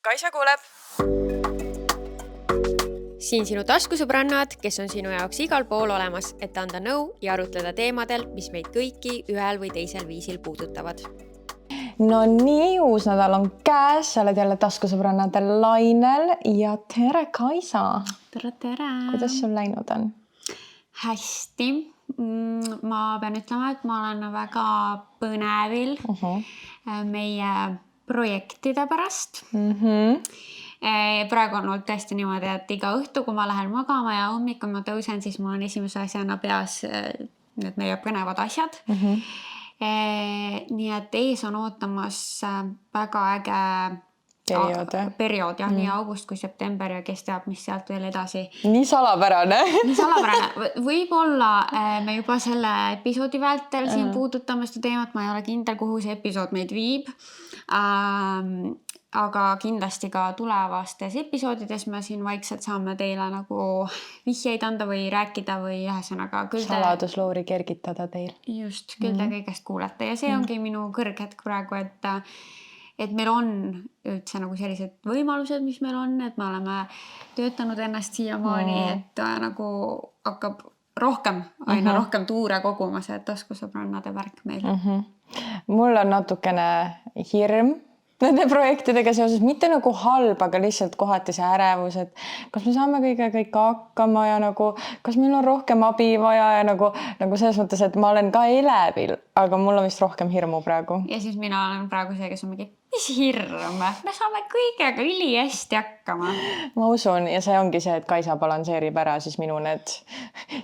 Kaisa kuuleb. Siin sinu taskusõbrannad, kes on sinu jaoks igal pool olemas, et anda nõu ja arutleda teemadel, mis meid kõiki ühel või teisel viisil puudutavad. No nii, uus nädal on käes, sa oled jälle taskusõbrannade lainel ja tere Kaisa. Tere! Kuidas sul läinud on? Hästi. Ma pean ütlema, et ma olen väga põnevil meie projektide pärast. Praegu on olnud tõesti niimoodi, et iga õhtu, kui ma lähen magama ja hommikul ma tõusen, siis mul on esimese asjana peas need meie põnevad asjad. Nii et ees on ootamas väga äge periood, jah, nii august kui september ja kes teab, mis sealt veel edasi. Nii salapärane. Võib-olla me juba selle episoodi vältel siin puudutame seda teemat, ma ei ole kindel, kuhu see episood meid viib. Aga kindlasti ka tulevastes episoodides me siin vaikselt saame teile nagu vihjeid anda või rääkida või ühesõnaga saladusloori kergitada teil. Just, küll te kõigest kuulete ja see ongi minu kõrghetk praegu, et meil on üldse nagu sellised võimalused, mis meil on, et me oleme töötanud ennast siiamaani, et nagu hakkab aina rohkem tuure kogumas, et taskusõbrannade värk meil. Mul on natukene hirm nende projektidega seoses, mitte nagu halb, aga lihtsalt kohati see ärevus, et kas me saame kõik hakkama ja nagu, kas meil on rohkem abi vaja ja nagu selles mõttes, et ma olen ka elevil, aga mul on vist rohkem hirmu praegu. Ja siis mina olen praegu see, kes on mingi, mis hirm, me saame kõigega ülihästi hakkama. Ma usun ja see ongi see, et Kaisa balanseerib ära siis minu need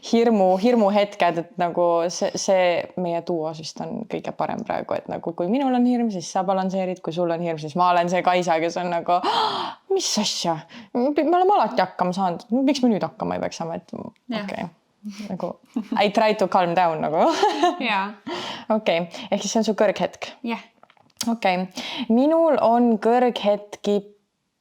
hirmu hetked, et nagu see meie duos vist on kõige parem praegu, et nagu kui minul on hirm, siis sa balanseerid, kui sul on hirm, siis ma olen see Kaisa, kes on nagu, mis asja, me oleme alati hakkama saanud, miks me nüüd hakkama ei peaks saama, et okei. Nagu, I try to calm down nagu. Okei, ehk siis see on su kõrghetk. Jah. Okei, minul on kõrghetki,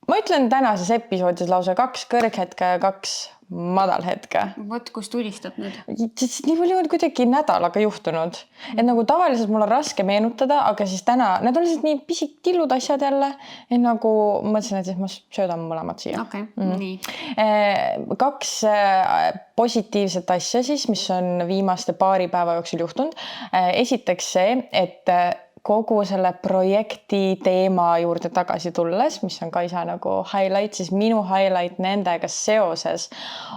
ma ütlen tänases episoodis lausa 2 kõrghetke ja 2 madalhetke. Vot, kus tulistad nüüd? Nii palju on kuidagi nädalaga juhtunud. Et nagu tavaliselt mul on raske meenutada, aga siis täna, need on lihtsalt nii pisik tillud asjad jälle. Et nagu mõtlesin, et siis ma söödan mõlemad siia. Okei, nii. 2 positiivset asja siis, mis on viimaste paari päeva jooksul juhtunud. Esiteks see, et kogu selle projekti teema juurde tagasi tulles, mis on Kaisa nagu highlight, siis minu highlight nendega seoses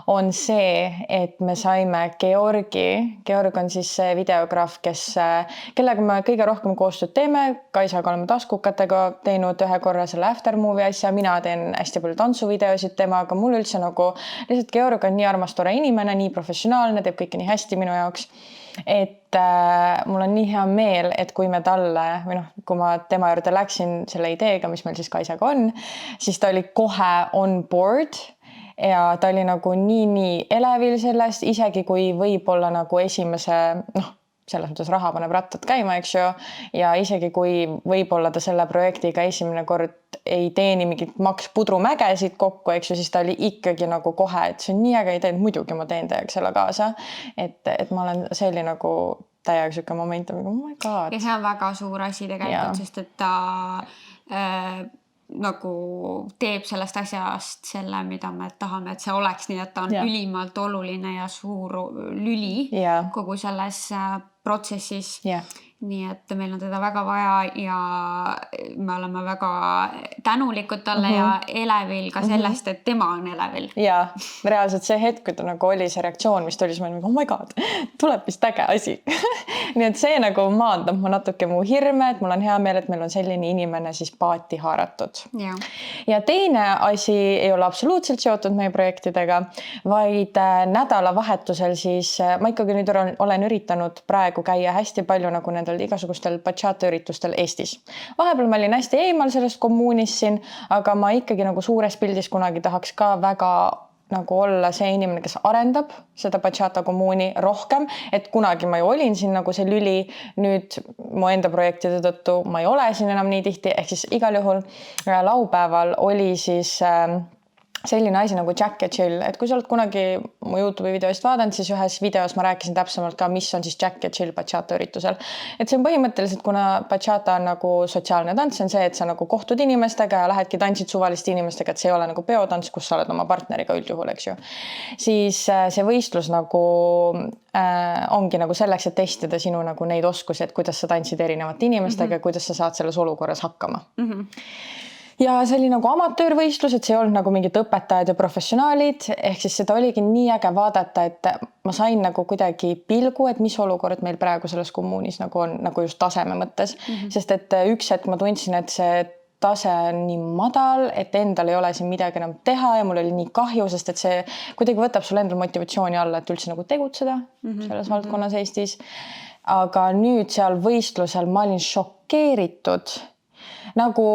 on see, et me saime Georg on siis see videograaf, kellega me kõige rohkem koostööd teeme. Kaisaga oleme taskukatega teinud ühe korra selle aftermovie asja, mina teen hästi palju tantsuvideosid temaga, mul üldse nagu lihtsalt Georg on nii armas tore inimene, nii professionaalne, teeb kõike nii hästi minu jaoks. Et mul on nii hea meel, et kui me talle, või kui ma tema juurde läksin selle ideega, mis meil siis Kaisaga on, siis ta oli kohe on board ja ta oli nagu nii elevil sellest, isegi kui võib-olla nagu esimese, selles mõttes raha paneb rattad käima, eks ju, ja isegi kui võib-olla ta selle projektiga esimene kord ei teeni mingit Max pudrumägesid kokku, eks ju, siis ta oli ikkagi nagu kohe, et see on nii äge idee, muidugi ma teen teiega selle kaasa, et ma olen, see oli nagu täiega siuke moment, oh my god. Ja see on väga suur asi tegelikult, sest et ta nagu teeb sellest asjast selle, mida me tahame, et see oleks nii, et ta on ülimalt oluline ja suur lüli kogu selles protsessis. Nii et meil on teda väga vaja ja me oleme väga tänulikud talle ja elevil ka sellest, et tema on elevil. Ja reaalselt see hetk, kui ta nagu oli see reaktsioon, mis tuli, siis ma olin, oh my god, tuleb vist äge asi. Nii et see nagu maandab mu natuke mu hirme, et mul on hea meel, et meil on selline inimene siis paati haaratud. Ja teine asi ei ole absoluutselt seotud meie projektidega, vaid nädalavahetusel siis ma ikkagi nüüd olen üritanud praegu käia hästi palju nagu nendel igasugustel bachata üritustel Eestis. Vahepeal ma olin hästi eemal sellest kommuunist siin, aga ma ikkagi nagu suures pildis kunagi tahaks ka väga nagu olla see inimene, kes arendab seda bachata kommuuni rohkem, et kunagi ma ju olin siin nagu see lüli, nüüd mu enda projektide tõttu ma ei ole siin enam nii tihti, ehk siis igal juhul laupäeval oli siis selline asi nagu Jack ja Jill, et kui sa oled kunagi mu YouTube'i videost vaadanud, siis ühes videos ma rääkisin täpsemalt ka, mis on siis Jack ja Jill bachata üritusel. Et see on põhimõtteliselt, kuna bachata on nagu sotsiaalne tants, on see, et sa nagu kohtud inimestega ja lähedki tantsid suvaliste inimestega, et see ei ole nagu peotants, kus sa oled oma partneriga üldjuhul, eks ju. Siis see võistlus nagu ongi nagu selleks, et testida sinu nagu neid oskusi, et kuidas sa tantsid erinevate inimestega, kuidas sa saad selles olukorras hakkama. Ja see oli nagu amatöörvõistlus, et see ei olnud nagu mingid õpetajad ja professionaalid, ehk siis seda oligi nii äge vaadata, et ma sain nagu kuidagi pilgu, et mis olukord meil praegu selles kommuunis nagu on nagu just taseme mõttes, sest et üks hetk ma tundsin, et see tase on nii madal, et endal ei ole siin midagi enam teha ja mul oli nii kahju, sest et see kuidagi võtab sul endal motivatsiooni alla, et üldse nagu tegutseda selles valdkonnas Eestis. Aga nüüd seal võistlusel ma olin šokeeritud. Nagu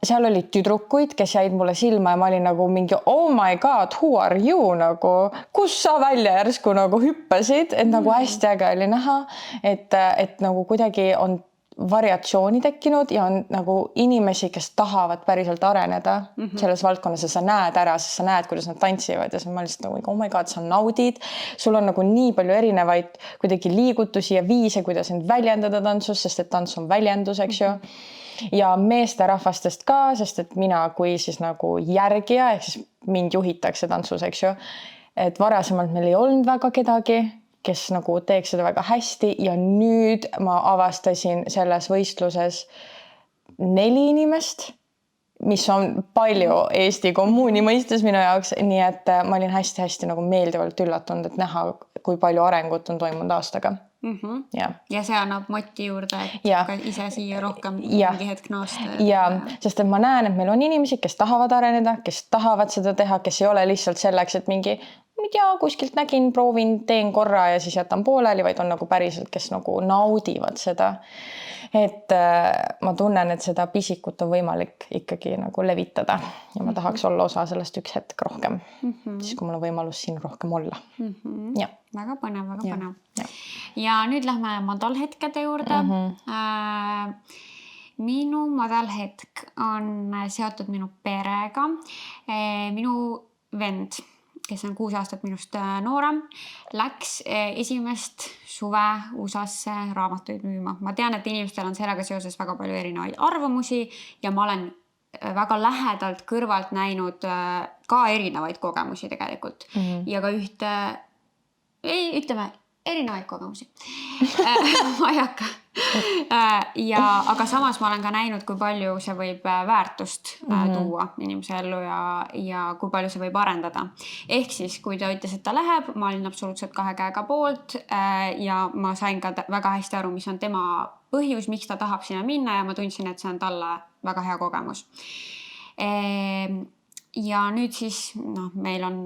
seal olid tüdrukuid, kes jäid mulle silma ja ma olin nagu mingi oh my god, who are you nagu, kus sa välja järsku nagu hüppasid, et nagu hästi äge oli näha, et nagu kuidagi on variatsiooni tekkinud ja on nagu inimesi, kes tahavad päriselt areneda selles valdkonnas ja sa näed ära, sest sa näed, kuidas nad tantsivad ja ma lihtsalt nagu oh my god, sa naudid, sul on nagu nii palju erinevaid kuidagi liigutusi ja viise, kuidas end väljendada tantsus, sest et tants on väljendus, eks ju. Ja meesterahvastest ka, sest et mina kui siis nagu järgija, ehk siis mind juhitakse tantsus, eks ju, et varasemalt meil ei olnud väga kedagi, kes nagu teeks seda väga hästi ja nüüd ma avastasin selles võistluses 4 inimest, mis on palju Eesti kommuuni mõistes minu jaoks, nii et ma olin hästi-hästi nagu meeldivalt üllatunud, et näha, kui palju arengut on toimunud aastaga. Ja see annab moti juurde, et ise siia rohkem mingi hetk naasta. Ja, sest et ma näen, et meil on inimesi, kes tahavad areneda, kes tahavad seda teha, kes ei ole lihtsalt selleks, et mingi kuskilt nägin, proovin, teen korra ja siis jätan pooleli, vaid on nagu päriselt, kes nagu naudivad seda. Et ma tunnen, et seda pisikut on võimalik ikkagi nagu levitada ja ma tahaks olla osa sellest üks hetk rohkem, siis kui mul on võimalus siin rohkem olla. Ja. Väga põnev, väga põnev. Ja nüüd lähme madalhetkede juurde. Minu madalhetk on seotud minu perega. Minu vend, kes on 6 aastat minust noorem, läks esimest suve USA-sse raamatuid müüma. Ma tean, et inimestel on sellega seoses väga palju erinevaid arvamusi ja ma olen väga lähedalt kõrvalt näinud ka erinevaid kogemusi tegelikult. Ja ka ütleme, erinevaid kogemusi. Ma ei hakka. Aga samas ma olen ka näinud, kui palju see võib väärtust tuua inimese ellu ja kui palju see võib arendada. Ehk siis, kui ta ütles, et ta läheb, ma olin absoluutselt 2 käega poolt ja ma sain ka väga hästi aru, mis on tema põhjus, miks ta tahab sinna minna ja ma tundsin, et see on talle väga hea kogemus. Ja nüüd siis meil on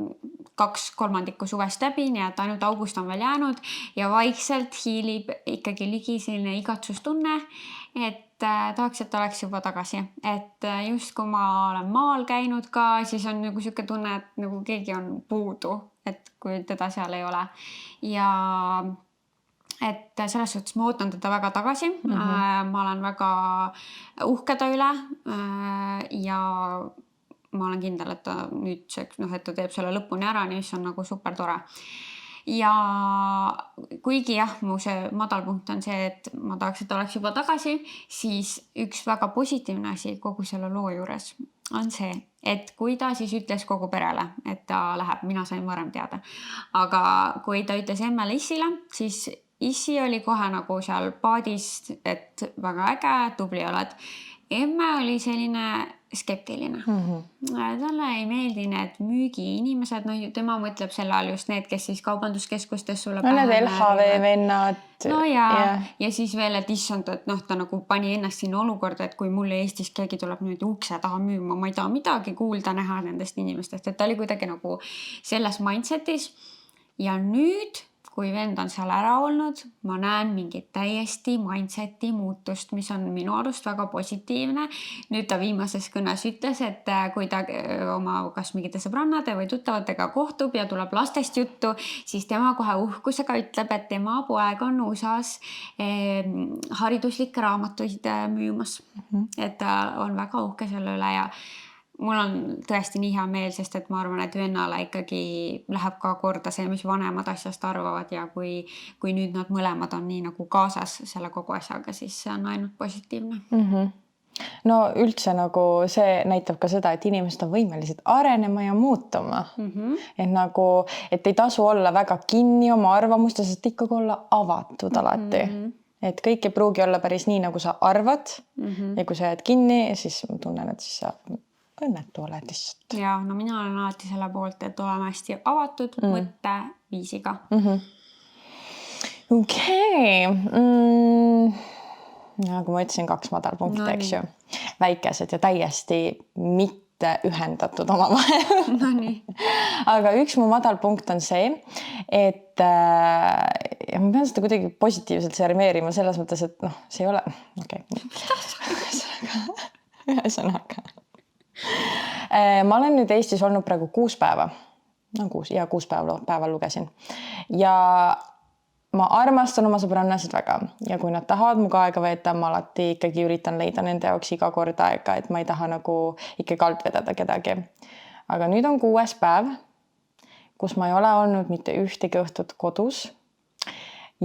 2/3 suvest läbi, nii et ainult august on veel jäänud ja vaikselt hiilib ikkagi ligi selline igatsustunne, et tahaks, et oleks juba tagasi. Et just kui ma olen maal käinud ka, siis on nagu selline tunne, et nagu keegi on puudu, et kui teda seal ei ole. Ja et selles suhtes ma ootan teda väga tagasi. Ma olen väga uhke ta üle ja ma olen kindel, et ta nüüdseks, et ta teeb selle lõpuni ära, mis on nagu super tore. Ja kuigi mu see madalpunkt on see, et ma tahaks, et ta oleks juba tagasi, siis üks väga positiivne asi kogu selle loo juures on see, et kui ta siis ütles kogu perele, et ta läheb, mina sain varem teada. Aga kui ta ütles emmele Issile, siis Issi oli kohe nagu seal paadist, et väga äge, tubli oled. Emme oli selline skeptiline. Talle ei meeldi need müügiinimesed, tema mõtleb selle all just need, kes siis kaubanduskeskustes sulle pähe need LHV vennad. No ja siis veel, et issand, et ta nagu pani ennast sinna olukorda, et kui mulle Eestis keegi tuleb nüüd ukse taha müüma, ma ei taha midagi kuulda näha nendest inimestest, et ta oli kuidagi nagu selles mindsetis ja nüüd kui vend on seal ära olnud, ma näen mingit täiesti mindseti muutust, mis on minu arust väga positiivne. Nüüd ta viimases kõnes ütles, et kui ta oma kas mingite sõbrannade või tuttavatega kohtub ja tuleb lastest juttu, siis tema kohe uhkusega ütleb, et tema poeg on USA-s hariduslikke raamatuid müümas. Et ta on väga uhke selle üle ja mul on tõesti nii hea meel, sest et ma arvan, et vennale ikkagi läheb ka korda see, mis vanemad asjast arvavad ja kui nüüd nad mõlemad on nii nagu kaasas selle kogu asjaga, siis see on ainult positiivne. No üldse nagu see näitab ka seda, et inimesed on võimelised arenema ja muutuma. Et nagu, et ei tasu olla väga kinni oma arvamustes, et ikkagi olla avatud alati. Et kõik ei pruugi olla päris nii, nagu sa arvad. Ja kui sa jääd kinni, siis ma tunnen, et siis sa õnnetu oled lihtsalt. Ja, no mina olen alati selle poolt, et oleme hästi avatud mõtteviisiga. Okei. Nagu ma ütlesin, 2 madalpunkti, eks ju. Väikesed ja täiesti mitte ühendatud omavahel. No nii. Aga üks mu madalpunkt on see, et ja ma pean seda kuidagi positiivselt sermeerima selles mõttes, et noh, see ei ole... Okay. Ühesõnaga. Ma olen nüüd Eestis olnud praegu 6 päeva. No 6 päeval lugesin. Ja ma armastan oma sõbrannasid väga ja kui nad tahavad muga aega veeta, ma alati ikkagi üritan leida nende jaoks iga kord aega, et ma ei taha nagu ikkagi alt vedada kedagi. Aga nüüd on 6. päev, kus ma ei ole olnud mitte ühtegi õhtut kodus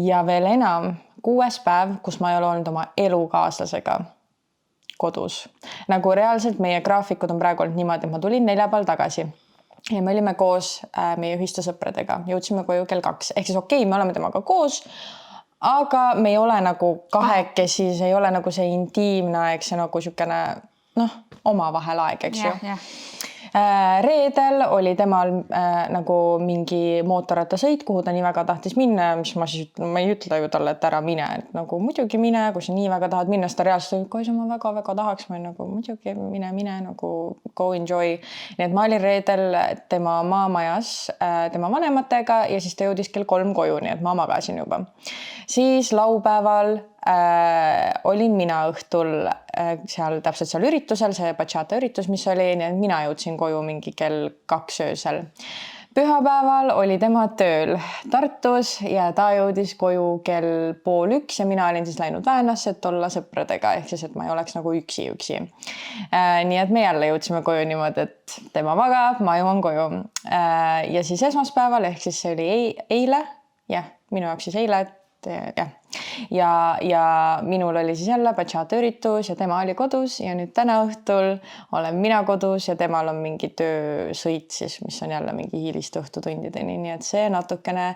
ja veel enam 6. päev, kus ma ei ole olnud oma elukaaslasega kodus. Nagu reaalselt meie graafikud on praegu olnud niimoodi, et ma tulin 4 päeval tagasi. Ja me olime koos meie ühiste sõpradega. Jõudsime koju kell 2. Ehk siis okei, me oleme temaga koos, aga me ei ole nagu kahekesi, see ei ole nagu see intiimne aeg, see nagu siukene, omavahel aeg, eks ju. Reedel oli temal nagu mingi mootorrattasõit, kuhu ta nii väga tahtis minna, mis ma siis ma ei ütle ju talle, et ära mine, et nagu muidugi mine, kui sa nii väga tahad minna, siis ta reaalselt, kui ma väga tahaks, ma nagu muidugi mine nagu go enjoy. Nii et ma olin reedel tema maamajas tema vanematega ja siis ta jõudis kell 3 koju, nii et ma magasin juba. Siis laupäeval olin mina õhtul täpselt seal üritusel, see bachata üritus, mis oli, nii et mina jõudsin koju mingi kell 2 öösel. Pühapäeval oli tema tööl Tartus ja ta jõudis koju kell 12:30 ja mina olin siis läinud Väänasse, et olla sõpradega, ehk siis, et ma ei oleks nagu üksi. Nii et me jälle jõudsime koju niimoodi, et tema magab, ma jõuan koju. Ja siis esmaspäeval, ehk siis see oli eile, minu jaoks siis eile, ja minul oli siis jälle bachata üritus ja tema oli kodus ja nüüd täna õhtul olen mina kodus ja temal on mingi töösõit siis, mis on jälle mingi hiiliste õhtutundideni, nii et see natukene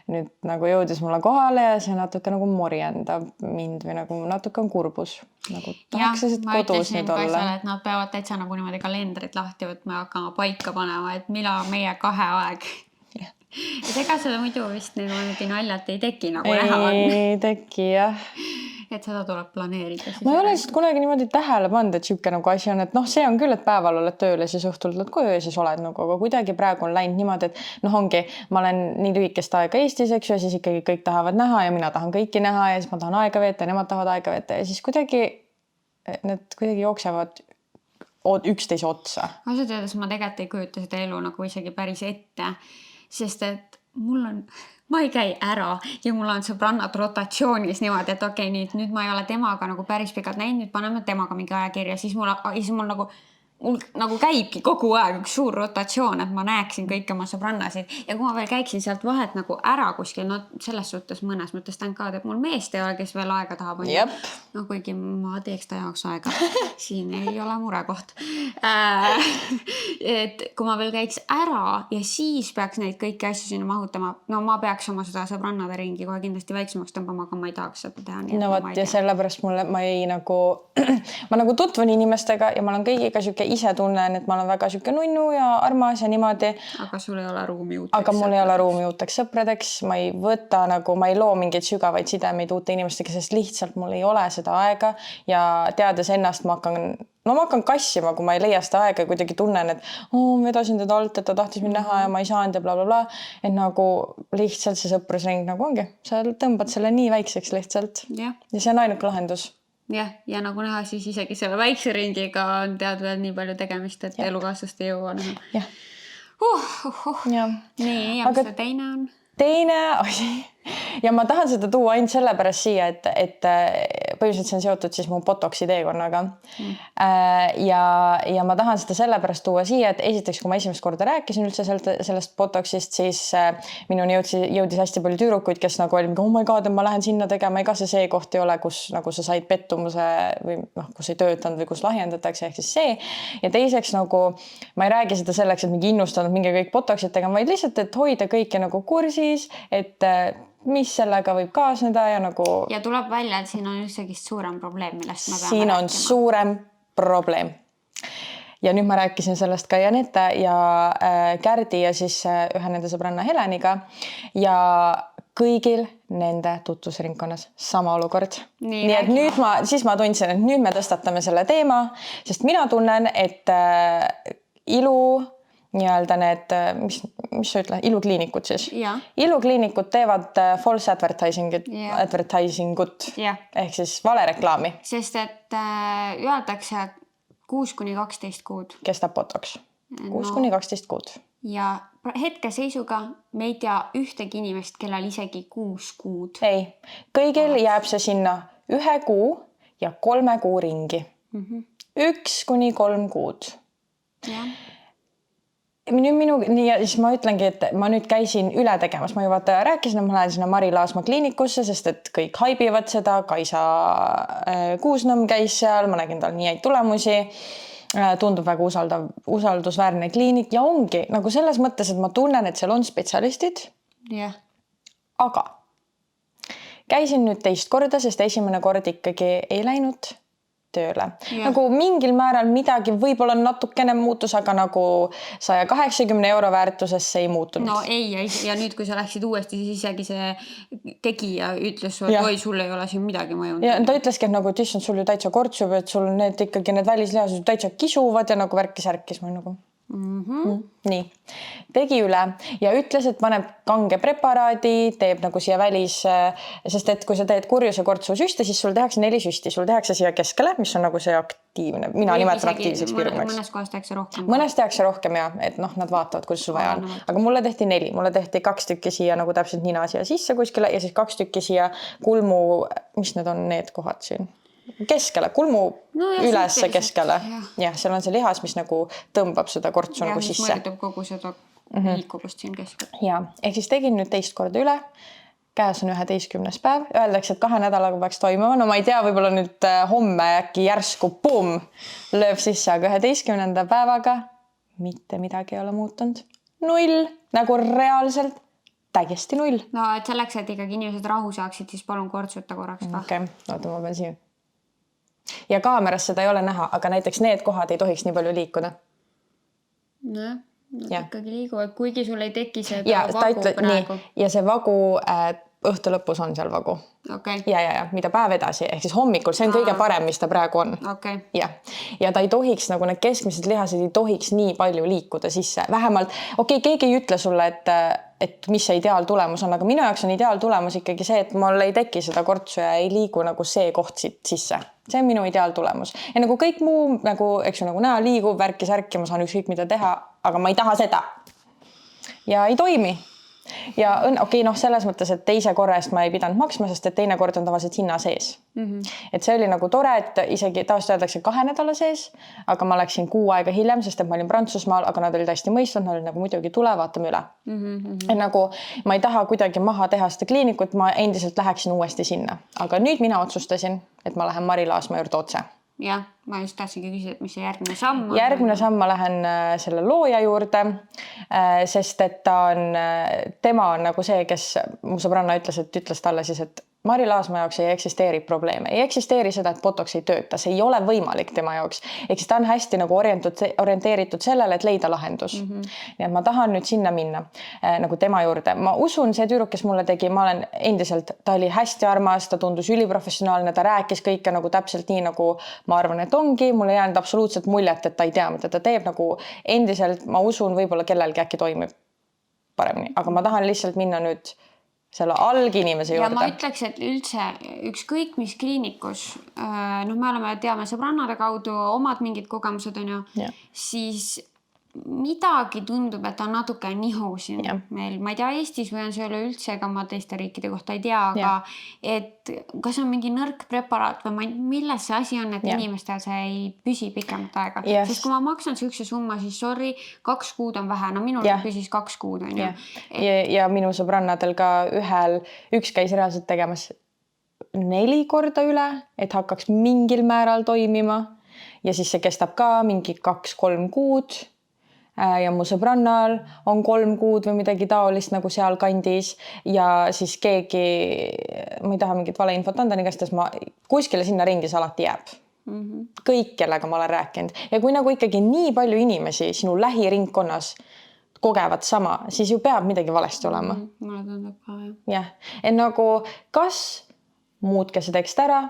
nüüd nagu jõudis mulle kohale ja see natuke nagu morjendab mind või nagu natuke on kurbus. Nagu tahaks lihtsalt kodus nüüd olla. Seal, et nad peavad täitsa nagu niimoodi kalendrit lahti võtma ja hakkama paika panema, et millal meie 2 aeg. Et ega seda muidu vist niimoodi naljalt ei teki nagu näha on. Ei teki, jah. Et seda tuleb planeerida. Ma ei ole lihtsalt kunagi niimoodi tähele pannud, et siuke nagu asi on, et see on küll, et päeval oled tööl ja siis õhtul tuled koju ja siis oled nagu, aga kuidagi praegu on läinud niimoodi, et ongi, ma olen nii lühikest aega Eestis, eks ju, ja siis ikkagi kõik tahavad näha ja mina tahan kõiki näha ja siis ma tahan aega veeta ja nemad tahavad aega veeta ja siis kuidagi need jooksevad üksteise otsa. Ausalt öeldes ma tegelikult ei kujuta seda elu nagu isegi päris ette. Sest et ma ei käi ära ja mul on sõbrannad rotatsioonis niimoodi, et okei, nüüd ma ei ole temaga nagu päris pikalt näinud, nüüd paneme temaga mingi ajakirja, siis mul nagu käibki kogu aeg üks suur rotatsioon, et ma näeksin kõiki oma sõbrannasid ja kui ma veel käiksin sealt vahet nagu ära kuskil, selles suhtes mõnes mõttes tänkaad, et mul meest ei ole, kes veel aega tahab. Kuigi ma teeks ta jaoks aega, siin ei ole murekoht. Et kui ma veel käiks ära ja siis peaks neid kõiki asju sinna mahutama, ma peaks oma seda sõbrannade ringi kohe kindlasti väiksemaks tõmbama, aga ma ei tahaks seda teha. No võt, ja sellepärast ma nagu tutvun inimestega ja ma olen kõigiga siuke ise tunnen, et ma olen väga siuke nunnu ja armas ja niimoodi. Aga sul ei ole ruumi uuteks. Aga mul ei ole ruumi uuteks sõpradeks. Ma ei võta nagu, ma ei loo mingeid sügavaid sidemeid uute inimestega, sest lihtsalt mul ei ole seda aega ja teades ennast ma hakkan kassima, kui ma ei leia seda aega ja kuidagi tunnen, et vedasin teda alt, et ta tahtis mind näha ja ma ei saanud ja blablabla. Et nagu lihtsalt see sõprusring nagu ongi. Sa tõmbad selle nii väikseks lihtsalt. Ja see on ainuke lahendus. Ja nagu näha, siis isegi selle väikse ringiga on tead veel nii palju tegemist, et elukaaslast ei jõua näha. Nii, ja mis see teine on? Teine asi. Ja ma tahan seda tuua ainult sellepärast siia, et põhiliselt see on seotud siis mu botoksi teekonnaga. Ja ma tahan seda sellepärast tuua siia, et esiteks, kui ma esimest korda rääkisin üldse sellest botoksist, siis minuni jõudis hästi palju tüürukuid, kes nagu oli, oh my god, ma lähen sinna tegema, ega see koht ei ole, kus nagu sa said pettumuse või kus ei töötanud või kus lahjendatakse, ehk siis see. Ja teiseks nagu ma ei räägi seda selleks, et mingi innustanud mingi kõik botoksid tegema, vaid lihtsalt, et hoida kõike nagu kursis, et mis sellega võib kaasneda ja nagu... Ja tuleb välja, et siin on üldsegist suurem probleem, millest ma peame siin on rääkima. Suurem probleem. Ja nüüd ma rääkisin sellest ka Janette ja Kärdi ja siis ühe nende sõbranna Heleniga ja kõigil nende tutvusringkonnas sama olukord. Nii et nüüd ma tundsin, et nüüd me tõstatame selle teema, sest mina tunnen, et ilu... nii-öelda need, mis sa ütle, ilukliinikud siis. Ja. Ilukliinikud teevad false advertisingut ehk siis valereklaami. Sest et öeldakse 6-12 kuud. Kestab botoks. 6-12 kuud. Ja hetkeseisuga me ei tea ühtegi inimest, kellel isegi 6 kuud. Ei, kõigil jääb see sinna 1 kuu ja 3 kuu ringi. 1-3 kuud. Ja. Nii, ja siis ma ütlengi, et ma nüüd käisin üle tegemas. Ma juba rääkisin, et ma lähen sinna Mari Laasma kliinikusse, sest et kõik haibivad seda. Kaisa Kuusnõmm käis seal, ma nägin tal nii häid tulemusi. Tundub väga usaldusväärne kliinik ja ongi nagu selles mõttes, et ma tunnen, et seal on spetsialistid. Ja. Aga käisin nüüd teist korda, sest esimene kord ikkagi ei läinud tööle. Nagu mingil määral midagi võib-olla natukene muutus, aga nagu 180 € väärtuses see ei muutunud. No ei, ja nüüd kui sa läksid uuesti, siis isegi see tegija ütles, et oi, sul ei ole siin midagi mõjunud. Ja ta ütleski, et nagu, et issand, sul ju täitsa kortsub, et sul need ikkagi need välislihased täitsa kisuvad ja nagu värkis ma nagu... Nii, tegi üle ja ütles, et paneb kange preparaadi, teeb nagu siia välis, sest et kui sa teed kurjuse kortsu süste, siis sul tehakse 4 süsti, sul tehakse siia keskele, mis on nagu see aktiivne, mina nimetan aktiivseks piirkonnaks. Mõnes kohas tehakse rohkem. Mõnes tehakse rohkem ja, et noh, nad vaatavad, kuidas sul vaja on. Aga mulle tehti 4, mulle tehti 2 tükki siia nagu täpselt nina siia sisse kuskile ja siis 2 tükki siia kulmu, mis need on need kohad siin? Keskele, kulmu ülesse keskele. Ja, seal on see lihas, mis nagu tõmbab seda kortsu nagu sisse. Ja, mis mõjutab kogu seda liikuvust siin keskel. Ja, ehk siis tegin nüüd teist korda üle. Käes on 11. päev. Öeldakse, et 2 nädalaga peaks toimuma. No ma ei tea, võib-olla nüüd homme äkki järsku pum, lööb sisse, aga 11. päevaga mitte midagi ei ole muutunud. 0, nagu reaalselt täiesti 0. No, et selleks, et ikkagi inimesed rahu saaksid, siis palun kortsuta korraks ka. Okei, oota, ma pean siin. Ja kaameras seda ei ole näha, aga näiteks need kohad ei tohiks nii palju liikuda. No, ikkagi liiguvad, kuigi sul ei teki seda vagu praegu. Ja see vagu õhtu lõpus on seal vagu. Okay. Ja, mida päev edasi, ehk siis hommikul, see on kõige parem, mis ta praegu on. Okay. Ja ta ei tohiks, nagu need keskmised lihased ei tohiks nii palju liikuda sisse. Vähemalt, keegi ei ütle sulle, et mis see ideaaltulemus on, aga minu jaoks on ideaaltulemus ikkagi see, et mul ei teki seda kortsu ja ei liigu nagu see koht siit sisse. See on minu ideaaltulemus. Ja nagu kõik muu, nagu, eks ju, nagu näha liigub, värki, ma saan ükskõik mida teha, aga ma ei taha seda. Ja ei toimi. Ja selles mõttes, et teise korra eest ma ei pidanud maksma, sest et teine kord on tavaliselt hinna sees. Et see oli nagu tore, et isegi tavaliselt öeldakse 2 nädala sees, aga ma läksin 6 aega hiljem, sest et ma olin Prantsusmaal, aga nad olid hästi mõistnud, nad olid nagu muidugi tule, vaatame üle. Et nagu ma ei taha kuidagi maha teha seda kliinikut, ma endiselt läheksin uuesti sinna. Aga nüüd mina otsustasin, et ma lähen Mari Laasma juurde otse. Jah, ma just tahtsingi küsida, et mis see järgmine samm on. Järgmine samm ma lähen selle looja juurde, sest et tema on nagu see, kes mu sõbranna ütles talle siis, et Mari Laasma jaoks ei eksisteeri probleeme. Ei eksisteeri seda, et botoks ei tööta. See ei ole võimalik tema jaoks. Ehk siis ta on hästi nagu orienteeritud sellele, et leida lahendus. Nii et ma tahan nüüd sinna minna nagu tema juurde. Ma usun, see tüüruk, kes mulle tegi, ma olen endiselt, ta oli hästi armas, ta tundus üliprofessionaalne, ta rääkis kõike nagu täpselt nii, nagu ma arvan, et ongi. Mulle jäänud absoluutselt muljet, et ta ei tea, mida ta teeb. Nagu endiselt, ma usun, võib-olla kellelgi äkki toimib paremini. Aga ma tahan lihtsalt minna nüüd selle alginimese juurde. Ja ma ütleks, et üldse ükskõik mis kliinikus, me teame sõbrannade kaudu omad mingid kogemused on ju, siis midagi tundub, et on natuke nihu siin meil, ma ei tea Eestis või on see üleüldse, ega ma teiste riikide kohta ei tea, aga et kas on mingi nõrk preparaat või milles see asi on, et inimestel see ei püsi pikemat aega. Sest kui ma maksan sihukese summa, siis sorry, 2 kuud on vähe, no minul püsis 2 kuud on ju. Ja minu sõbrannadel ka üks käis reaalselt tegemas 4 korda üle, et hakkaks mingil määral toimima ja siis see kestab ka mingi 2-3 kuud. Ja mu sõbrannal on 3 kuud või midagi taolist nagu seal kandis ja siis keegi, ma ei taha mingit valeinfot anda, igastahes ma kuskile sinna ringis alati jääb. Kõik, kellega ma olen rääkinud. Ja kui nagu ikkagi nii palju inimesi sinu lähiringkonnas kogevad sama, siis ju peab midagi valesti olema. Mulle tundub ka, jah. Et nagu kas muutke see tekst ära,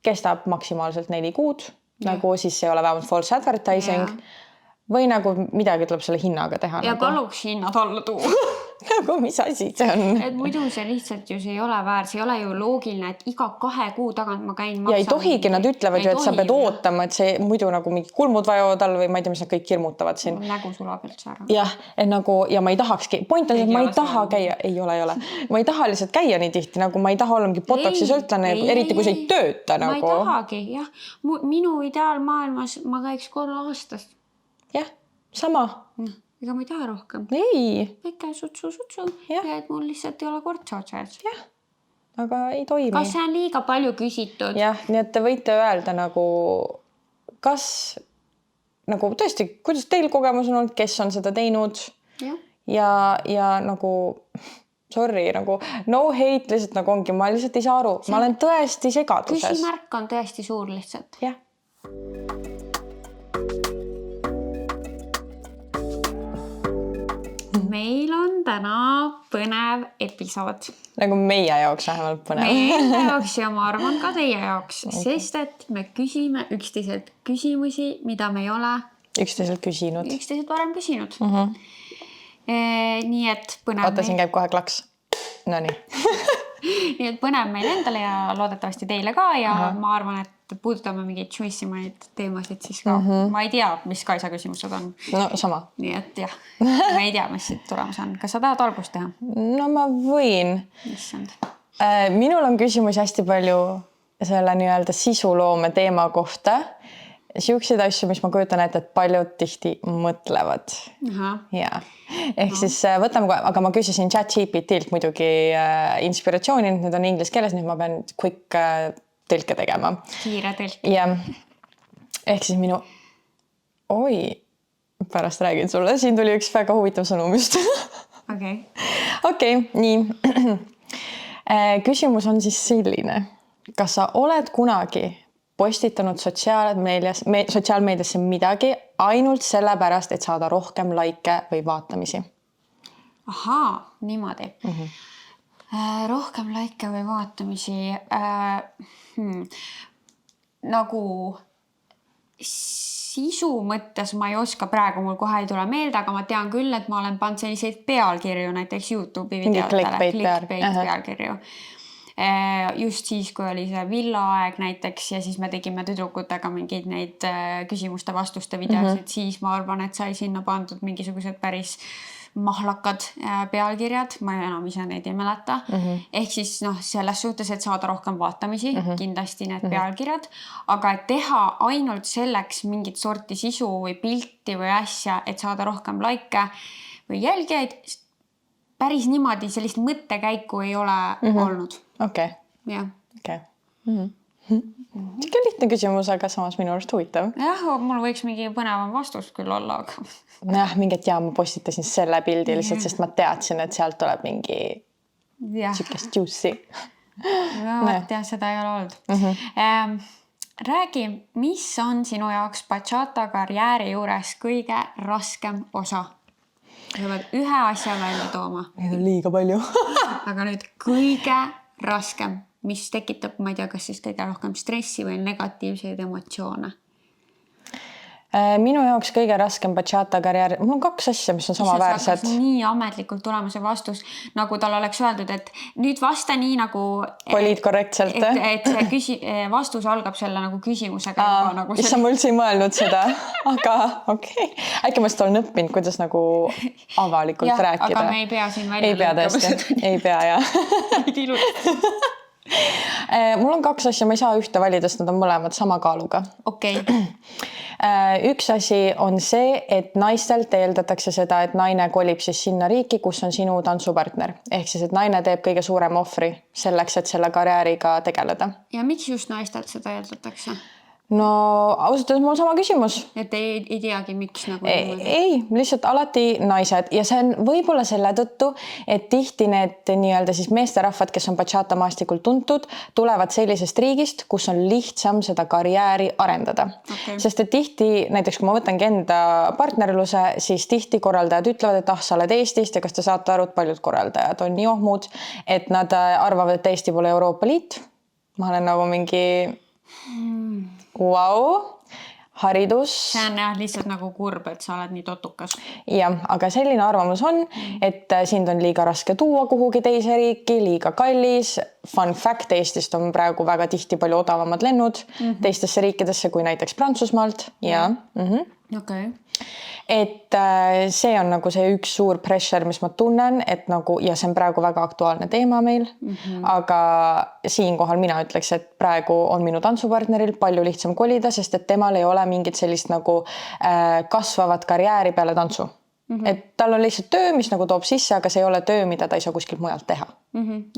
kestab maksimaalselt 4 kuud, nagu siis ei ole vähemalt false advertising. Või nagu midagi tuleb selle hinnaga teha. Ja paluks hinnad alla tuua. Nagu mis asi see on? Et muidu see lihtsalt ju see ei ole väär, see ei ole ju loogiline, et iga 2 kuu tagant ma käin maksan. Ja ei tohigi, nad ütlevad ju, et sa pead ootama, et see muidu nagu mingi kulmud vajavad all või ma ei tea, mis nad kõik hirmutavad siin. Nägu sulab üldse ära. Jah, et nagu, ja ma ei tahakski, point on, et ma ei taha käia, ei ole. Ma ei taha lihtsalt käia nii tihti, nagu ma ei taha olla mingi botoksi sõltlane, eriti kui see ei tööta nagu. Ma ei tahagi, jah. Minu ideaalmaailmas ma käiks korra aastas. Jah, sama. Ega ma ei taha rohkem. Ei. Väike sutsu ja et mul lihtsalt ei ole kortsa otsas. Jah, aga ei toimi. Kas see on liiga palju küsitud? Jah, nii et te võite öelda nagu, kas nagu tõesti, kuidas teil kogemus on olnud, kes on seda teinud ja nagu sorry, nagu no hate lihtsalt nagu ongi, ma lihtsalt ei saa aru. Ma olen tõesti segaduses. Küsimärk on tõesti suur lihtsalt. Jah. Meil on täna põnev episood. Nagu meie jaoks vähemalt põnev. Meie jaoks ja ma arvan ka teie jaoks, sest et me küsime üksteiselt küsimusi, mida me ei ole üksteiselt varem küsinud. Nii et põnev. Oota, siin käib kohe klaks. No nii. Nii et põnev meil endale ja loodetavasti teile ka ja ma arvan, et puudutame mingeid tšuissimaid teemasid siis ka. Ma ei tea, mis Kaisa küsimused on. No sama. Nii et jah, ma ei tea, mis siit tulemas on. Kas sa tahad algust teha? No ma võin. Issand. Minul on küsimusi hästi palju selle nii-öelda sisuloome teema kohta. Siukseid asju, mis ma kujutan ette, et paljud tihti mõtlevad. Ja. Ehk siis võtame, aga ma küsisin ChatGPT-lt muidugi inspiratsiooni, need on inglise keeles, nüüd ma pean quick tõlke tegema. Kiire tõlk. Ja. Ehk siis minu... pärast räägin sulle. Siin tuli üks väga huvitav sõnum just. Okei, nii. Küsimus on siis selline. Kas sa oled kunagi postitanud sotsiaalmeediasse midagi ainult sellepärast, et saada rohkem laike või vaatamisi? Ahaa, niimoodi. Rohkem laike või vaatamisi. Nagu sisu mõttes ma ei oska praegu, mul kohe ei tule meelde, aga ma tean küll, et ma olen pannud selliseid pealkirju näiteks YouTube'i videotele. Clickbait pealkirju. Just siis, kui oli see villaaeg näiteks ja siis me tegime tüdrukutega mingeid neid küsimuste-vastuste videosid, siis ma arvan, et sai sinna pandud mingisugused päris mahlakad pealkirjad, ma enam ise neid ei mäleta. Ehk siis selles suhtes, et saada rohkem vaatamisi, kindlasti need pealkirjad, aga et teha ainult selleks mingit sorti sisu või pilti või asja, et saada rohkem laike või jälgijaid, päris niimoodi sellist mõttekäiku ei ole olnud. Okei. Jah. Ikka lihtne küsimus, aga samas minu arust huvitav. Jah, mul võiks mingi põnevam vastus küll olla, aga... Jah, mingit ma postitasin selle pildi lihtsalt, sest ma teadsin, et sealt tuleb mingi sükest juicy. Jah, seda ei ole olnud. Räägi, mis on sinu jaoks bachata karjääri juures kõige raskem osa? Sa pead ühe asja välja tooma. Neid on liiga palju. Aga nüüd kõige raskem, mis tekitab, ma ei tea, kas siis kõige rohkem stressi või negatiivseid emotsioone? Minu jaoks kõige raskem bachata karjäär, mul on 2 asja, mis on samaväärsed. Nii ametlikult tulema see vastus, nagu tal oleks öeldud, et nüüd vasta nii nagu... Olid korrektselt. Et see vastus algab selle nagu küsimusega. Nagu issa ma üldse ei mõelnud seda, aga okei. Äkki ma seda olen õppinud, kuidas nagu avalikult rääkida. Aga me ei pea siin välja ei pea tõesti, ei pea jah. Mul on 2 asja, ma ei saa ühte valida, sest nad on mõlemad sama kaaluga. Okei. Üks asi on see, et naistelt eeldatakse seda, et naine kolib siis sinna riiki, kus on sinu tantsupartner. Ehk siis, et naine teeb kõige suurem ohvri selleks, et selle karjääriga tegeleda. Ja miks just naistelt seda eeldatakse? No ausalt öeldes mul on sama küsimus. Et ei teagi, miks nagu... Ei, lihtsalt alati naised ja see on võib-olla selle tõttu, et tihti need nii-öelda siis meesterahvad, kes on bachata maastikul tuntud, tulevad sellisest riigist, kus on lihtsam seda karjääri arendada. Okay. Sest et tihti, näiteks kui ma võtangi enda partnerluse, siis tihti korraldajad ütlevad, et sa oled Eestist ja kas te saate aru, et paljud korraldajad on nii ohmud, et nad arvavad, et Eesti pole Euroopa Liit. Ma olen nagu mingi... haridus. See on jah lihtsalt nagu kurb, et sa oled nii totukas. Jah, aga selline arvamus on, et sind on liiga raske tuua kuhugi teise riiki, liiga kallis. Fun fact, Eestist on praegu väga tihti palju odavamad lennud teistesse riikidesse kui näiteks Prantsusmaalt. Ja. Okay. Et see on nagu see üks suur pressure, mis ma tunnen, et nagu, ja see on praegu väga aktuaalne teema meil, aga siinkohal mina ütleks, et praegu on minu tantsupartneril palju lihtsam kolida, sest et temal ei ole mingit sellist nagu kasvavat karjääri peale tantsu. Et tal on lihtsalt töö, mis nagu toob sisse, aga see ei ole töö, mida ta ei saa kuskilt mujalt teha.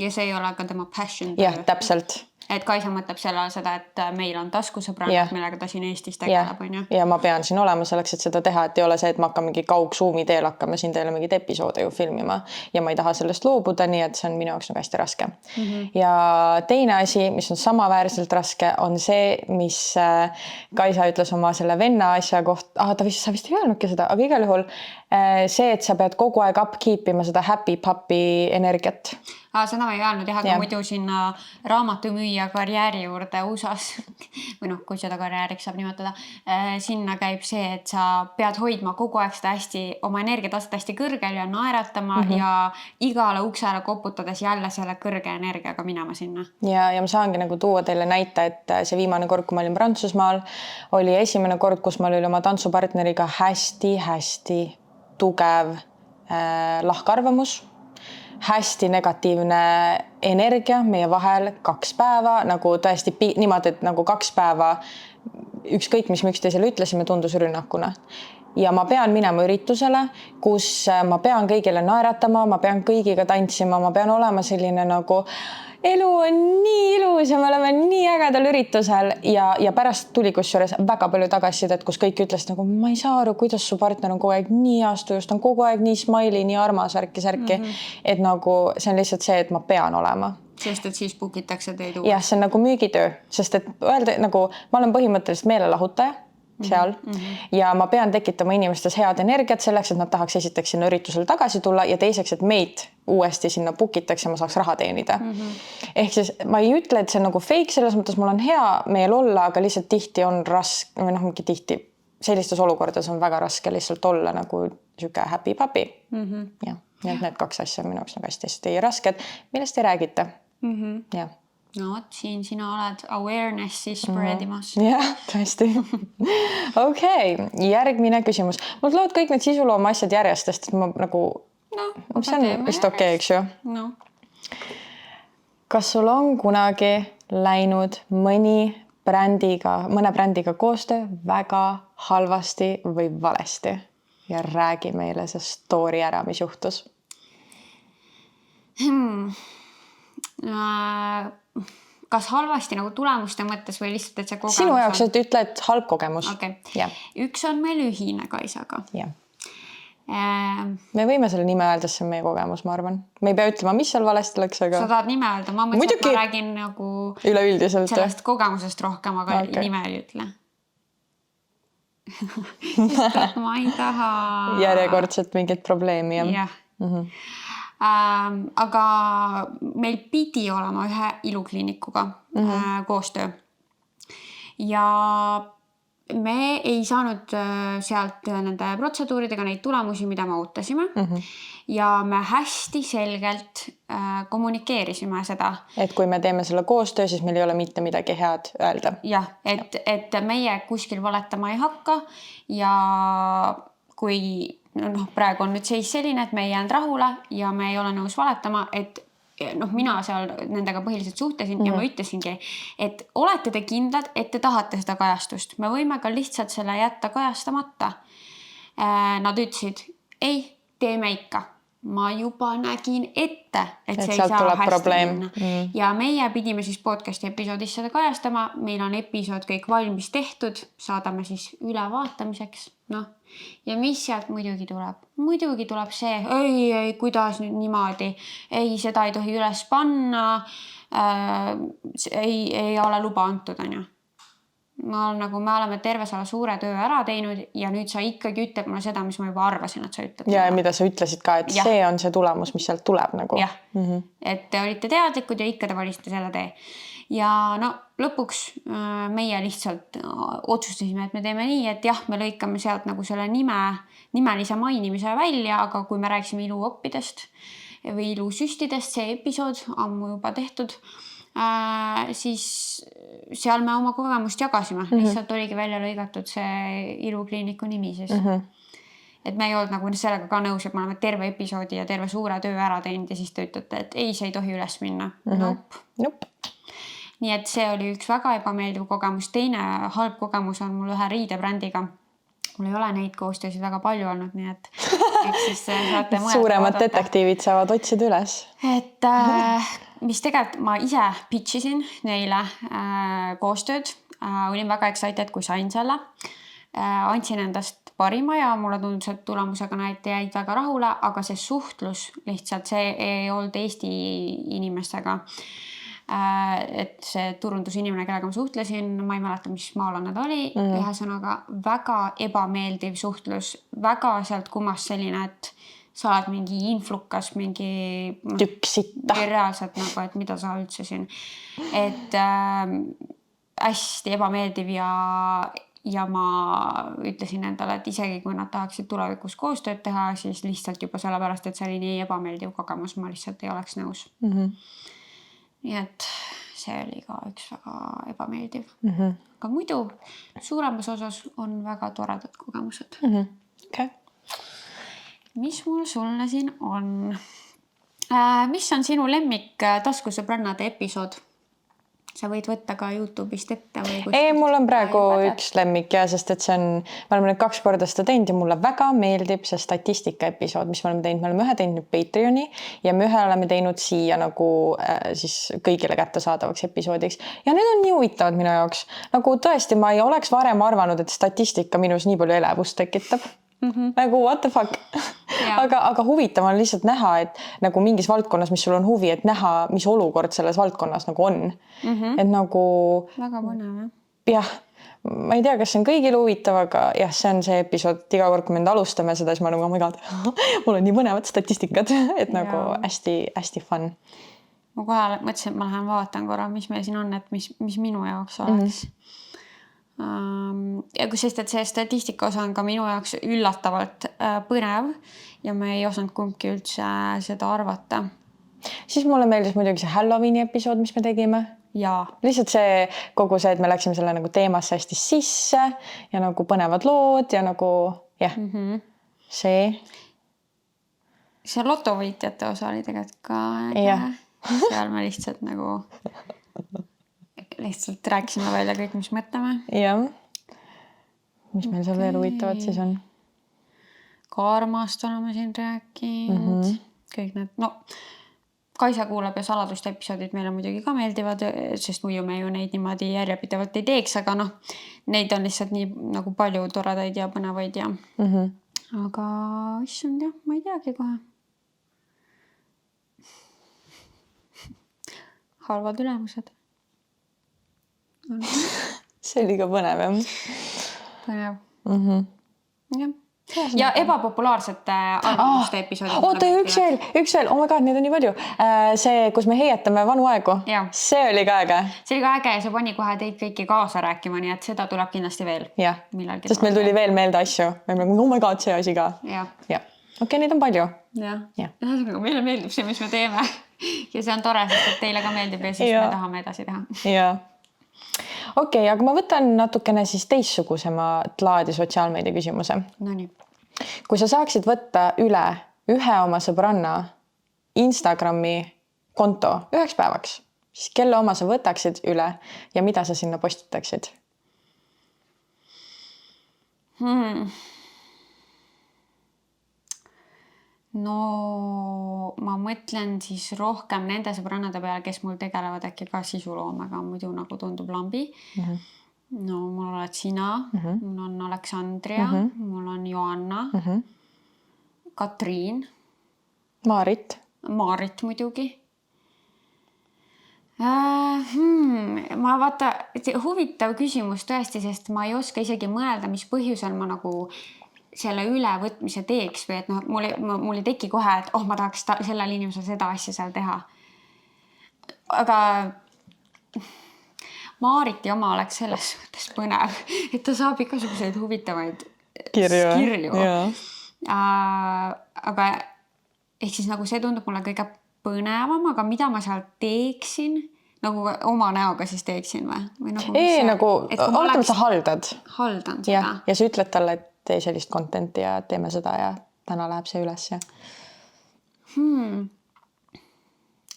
Ja see ei ole ka tema passion. Jah, täpselt. Et Kaisa mõtleb selle seda, et meil on taskusõbrannad, millega ta siin Eestis tegeleb. Ja ma pean siin olema selleks, et seda teha, et ei ole see, et ma hakkan mingi kaugsuumi teel hakkama siin teile mingit episoode ju filmima ja ma ei taha sellest loobuda, nii et see on minu jaoks nagu hästi raske. Ja teine asi, mis on samaväärselt raske, on see, mis Kaisa ütles oma selle venna asja kohta. Sa vist ei öelnudki seda, aga igal juhul see, et sa pead kogu aeg upkeepima seda happy puppy energiat. Seda ma ei öelnud jah, aga muidu sinna raamatumüüja karjääri juurde USA-s või noh, kui seda karjääriks saab nimetada, sinna käib see, et sa pead hoidma kogu aeg seda hästi, oma energiataset hästi kõrgel ja naeratama ja igale uksele koputades jälle selle kõrge energiaga minema sinna. Ja ma saangi nagu tuua teile näite, et see viimane kord, kui ma olin Prantsusmaal, oli esimene kord, kus ma olin oma tantsupartneriga hästi tugev lahkarvamus. Hästi negatiivne energia meie vahel 2 päeva, nagu tõesti niimoodi, et nagu 2 päeva ükskõik, mis me üksteisele ütlesime, tundus rünnakuna. Ja ma pean minema üritusele, kus ma pean kõigile naeratama, ma pean kõigiga tantsima, ma pean olema selline nagu elu on nii ilus ja me oleme nii ägedal üritusel ja pärast tuli kusjuures väga palju tagasisidet, kus kõik ütles nagu, ma ei saa aru, kuidas su partner on kogu aeg nii astujust, on kogu aeg nii smiley, nii armas, särki. Et nagu see on lihtsalt see, et ma pean olema. Sest et siis pukitakse teid uue. Jah, see on nagu müügitöö, sest et öelda nagu, ma olen põhimõtteliselt meelelahutaja seal ja ma pean tekitama inimestes head energiat selleks, et nad tahaks esiteks sinna üritusele tagasi tulla ja teiseks, et meid uuesti sinna pukitakse ja ma saaks raha teenida. Ehk siis ma ei ütle, et see on nagu fake, selles mõttes mul on hea meel olla, aga lihtsalt tihti on raske, või noh, mingi tihti sellistes olukordades on väga raske lihtsalt olla nagu siuke happy puppy. Ja need 2 asja on minu jaoks nagu hästi rasked, millest ei räägita. Jah. No, siin sina oled awarenessi spreadimas. Jah, tõesti. Okei, järgmine küsimus. Mul tulevad kõik need sisulooma asjad järjest, sest ma nagu... see on vist okei, eks ju? No. Kas sul on kunagi läinud mõne brändiga koostöö väga halvasti või valesti? Ja räägi meile see story ära, mis juhtus. Kas halvasti nagu tulemuste mõttes või lihtsalt, et see kogemus Sinu jaoks, et ütle, et halb kogemus. Okay. Üks on meil ühine Kaisaga. Me võime selle nime öelda, see on meie kogemus, ma arvan. Me ei pea ütlema, mis seal valesti läks, aga... Sa tahad nime öelda? Ma mõtlesin, et ma räägin nagu... Üleüldiselt. Sellest kogemusest rohkem, aga nime ei ütle. Ma ei taha... Järjekordselt mingit probleemi. Jah. Aga meil pidi olema ühe ilukliinikuga koostöö ja me ei saanud sealt nende protseduuridega neid tulemusi, mida me ootasime. Ja me hästi selgelt kommunikeerisime seda. Et kui me teeme selle koostöö, siis meil ei ole mitte midagi head öelda. Jah, et meie kuskil valetama ei hakka ja kui praegu on nüüd seis selline, et me ei jäänud rahule ja me ei ole nõus valetama, et mina seal nendega põhiliselt suhtlesin ja ma ütlesingi, et olete te kindlad, et te tahate seda kajastust. Me võime ka lihtsalt selle jätta kajastamata. Nad ütlesid, ei, teeme ikka. Ma juba nägin ette, et see ei saa hästi minna. Ja meie pidime siis podcasti episoodis seda kajastama. Meil on episood kõik valmis tehtud. Saadame siis ülevaatamiseks. Ja mis sealt muidugi tuleb? Muidugi tuleb see, ei, kuidas nüüd niimoodi? Ei, seda ei tohi üles panna. Ei ole luba antud, on ju. Me oleme terve selle suure töö ära teinud ja nüüd sa ikkagi ütleb mulle seda, mis ma juba arvasin, et sa ütled. Ja mida sa ütlesid ka, et see on see tulemus, mis sealt tuleb nagu. Jah, et te olite teadlikud ja ikka te valisite selle tee. Ja lõpuks meie lihtsalt otsustasime, et me teeme nii, et jah, me lõikame sealt nagu selle nimelise mainimise välja, aga kui me rääksime iluoppidest või ilusüstidest, see episood ammu juba tehtud, siis seal me oma kogemust jagasime. Lihtsalt oligi välja lõigatud see ilukliiniku nimi siis. Et me ei olnud nagu sellega ka nõus, et me oleme terve episoodi ja terve suure töö ära teinud ja siis te ütlete, et ei, see ei tohi üles minna. Nope. Nii et see oli üks väga ebameeldiv kogemus. Teine halb kogemus on mul ühe riidebrändiga. Mul ei ole neid koostöösid väga palju olnud, nii et siis saate mõelda. Suuremad detektiivid saavad otsida üles. Et mis tegelikult ma ise pitchisin neile koostööd. Olin väga excited, kui sain selle. Andsin endast parima ja mulle tundus, et tulemusega nad jäid väga rahule, aga see suhtlus lihtsalt, see ei olnud Eesti inimestega. Et see turundusinimene, kellega ma suhtlesin, ma ei mäleta, mis maalane ta oli. Ühesõnaga väga ebameeldiv suhtlus, väga sealt kummas selline, et sa oled mingi influkas, mingi tüksita. Reaalselt nagu, et mida sa üldse siin. Et hästi ebameeldiv ja ma ütlesin endale, et isegi kui nad tahaksid tulevikus koostööd teha, siis lihtsalt juba sellepärast, et see oli nii ebameeldiv kogemus, ma lihtsalt ei oleks nõus. Nii et see oli ka üks väga ebameeldiv. Aga muidu suuremas osas on väga toredad kogemused. Okay. Mis mul sulle siin on? Mis on sinu lemmik taskusõbrannade episood? Sa võid võtta ka YouTube'ist ette või kuskilt. Ei, mul on praegu üks lemmik ja sest et see on, me oleme nüüd 2 korda seda teinud ja mulle väga meeldib see statistika episood, mis me oleme teinud. Me oleme ühe teinud Patreoni ja me ühe oleme teinud siia nagu siis kõigile kättesaadavaks episoodiks. Ja need on nii huvitavad minu jaoks. Nagu tõesti, ma ei oleks varem arvanud, et statistika minus nii palju elevust tekitab. Nagu what the fuck. Aga huvitav on lihtsalt näha, et nagu mingis valdkonnas, mis sul on huvi, et näha, mis olukord selles valdkonnas nagu on. Et nagu väga põnev. Jah, ma ei tea, kas see on kõigile huvitav, aga jah, see on see episood, iga kord, kui me alustame seda, siis ma nagu, oh my god, mul on nii põnevad statistikad, et nagu hästi fun. Ma kohe mõtlesin, et ma lähen vaatan korra, mis meil siin on, et mis minu jaoks oleks. Ja sest, et see statistika osa on ka minu jaoks üllatavalt põnev ja me ei osanud kumbki üldse seda arvata. Siis mulle meeldis muidugi see Halloweeni episood, mis me tegime. Jaa. Lihtsalt see kogu see, et me läksime selle nagu teemasse hästi sisse ja nagu põnevad lood ja nagu jah, see. See lotovõitjate osa oli tegelikult ka. Seal me lihtsalt nagu lihtsalt rääkisime välja kõik, mis mõtleme. Jah. Mis meil seal veel huvitavad siis on? Karmast oleme siin rääkinud. Kõik need, Kaisa kuulab ja saladuste episoodid meile muidugi ka meeldivad, sest muidu me ju neid niimoodi järjepidevalt ei teeks, aga neid on lihtsalt nii nagu palju toredaid ja põnevaid ja aga issand jah, ma ei teagi kohe. Halvad ülemused. See oli ka põnev, jah? Põnev. Jah. ja ebapopulaarsete arvamuste episoodid. Oota, üks veel, oh my god, neid on nii palju. See, kus me heietame vanu aegu, see oli ka äge. See oli ka äge ja see pani kohe teid kõiki kaasa rääkima, nii et seda tuleb kindlasti veel. Jah, sest meil tuli veel meelde asju. Oh my god, see asi ka. Ja. Okei, neid on palju. Meile meeldib see, mis me teeme. Ja see on tore, sest teile ka meeldib ja siis me tahame edasi teha. Jaa. Okei, aga ma võtan natukene siis teistsugusema laadi sotsiaalmeedia küsimuse. Nonii. Kui sa saaksid võtta üle ühe oma sõbranna Instagrami konto 1 päevaks, siis kelle oma sa võtaksid üle ja mida sa sinna postitaksid? No ma mõtlen siis rohkem nende sõbrannade peale, kes mul tegelevad äkki ka sisuloomega, muidu nagu tundub lambi. No mul oled sina, mul on Aleksandria, mul on Joanna, Katriin. Maarit muidugi. Ma vaata, huvitav küsimus tõesti, sest ma ei oska isegi mõelda, mis põhjusel ma nagu selle ülevõtmise teeks või et mul ei teki kohe, et ma tahaks sellel inimesel seda asja seal teha. Aga Maariti oma oleks selles suhtes põnev, et ta saab igasuguseid huvitavaid kirju. Aga ehk siis nagu see tundub mulle kõige põnevam, aga mida ma seal teeksin, nagu oma näoga siis teeksin või? Oletame, sa haldad. Haldan seda. Ja sa ütled talle, et tee sellist contenti ja teeme seda ja täna läheb see üles.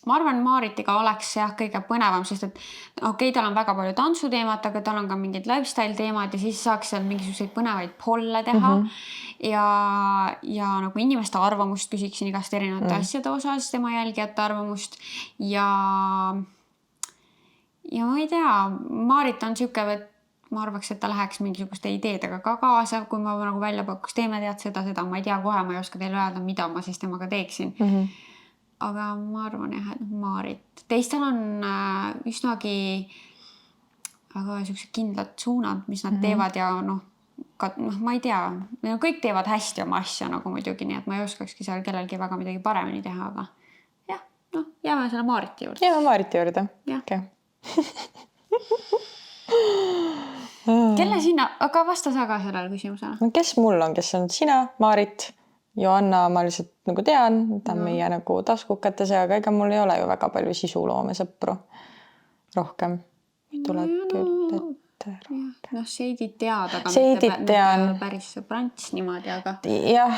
Ma arvan, Maaritiga oleks kõige põnevam, sest et tal on väga palju tantsuteemat, aga tal on ka mingid lifestyle teemad ja siis saaks seal mingisuguseid põnevaid polle teha ja nagu inimeste arvamust küsiksin igast erinevate asjade osas, tema jälgijate arvamust ja ma ei tea, Maarit on siuke, et ma arvaks, et ta läheks mingisuguste ideedega ka kaasa, kui ma nagu välja pakuks, teeme tead seda, ma ei tea kohe, ma ei oska teile öelda, mida ma siis temaga teeksin. Aga ma arvan et Maarit. Teistel on üsnagi väga siuksed kindlad suunad, mis nad teevad ja ma ei tea, kõik teevad hästi oma asja nagu muidugi, nii et ma ei oskakski seal kellelgi väga midagi paremini teha, aga jah, jääme selle Maariti juurde. Jääme Maariti juurde. Okay. Kelle sina, aga vasta sa ka sellele küsimusele? Kes mul on, kes on sina, Maarit, Joanna, ma lihtsalt nagu tean, ta on meie nagu taskukates, aga ega mul ei ole ju väga palju sisuloome sõpru rohkem. Tuleb küll ette rohkem. Seidid tead, aga mitte päris sõbrants niimoodi, aga... Jah,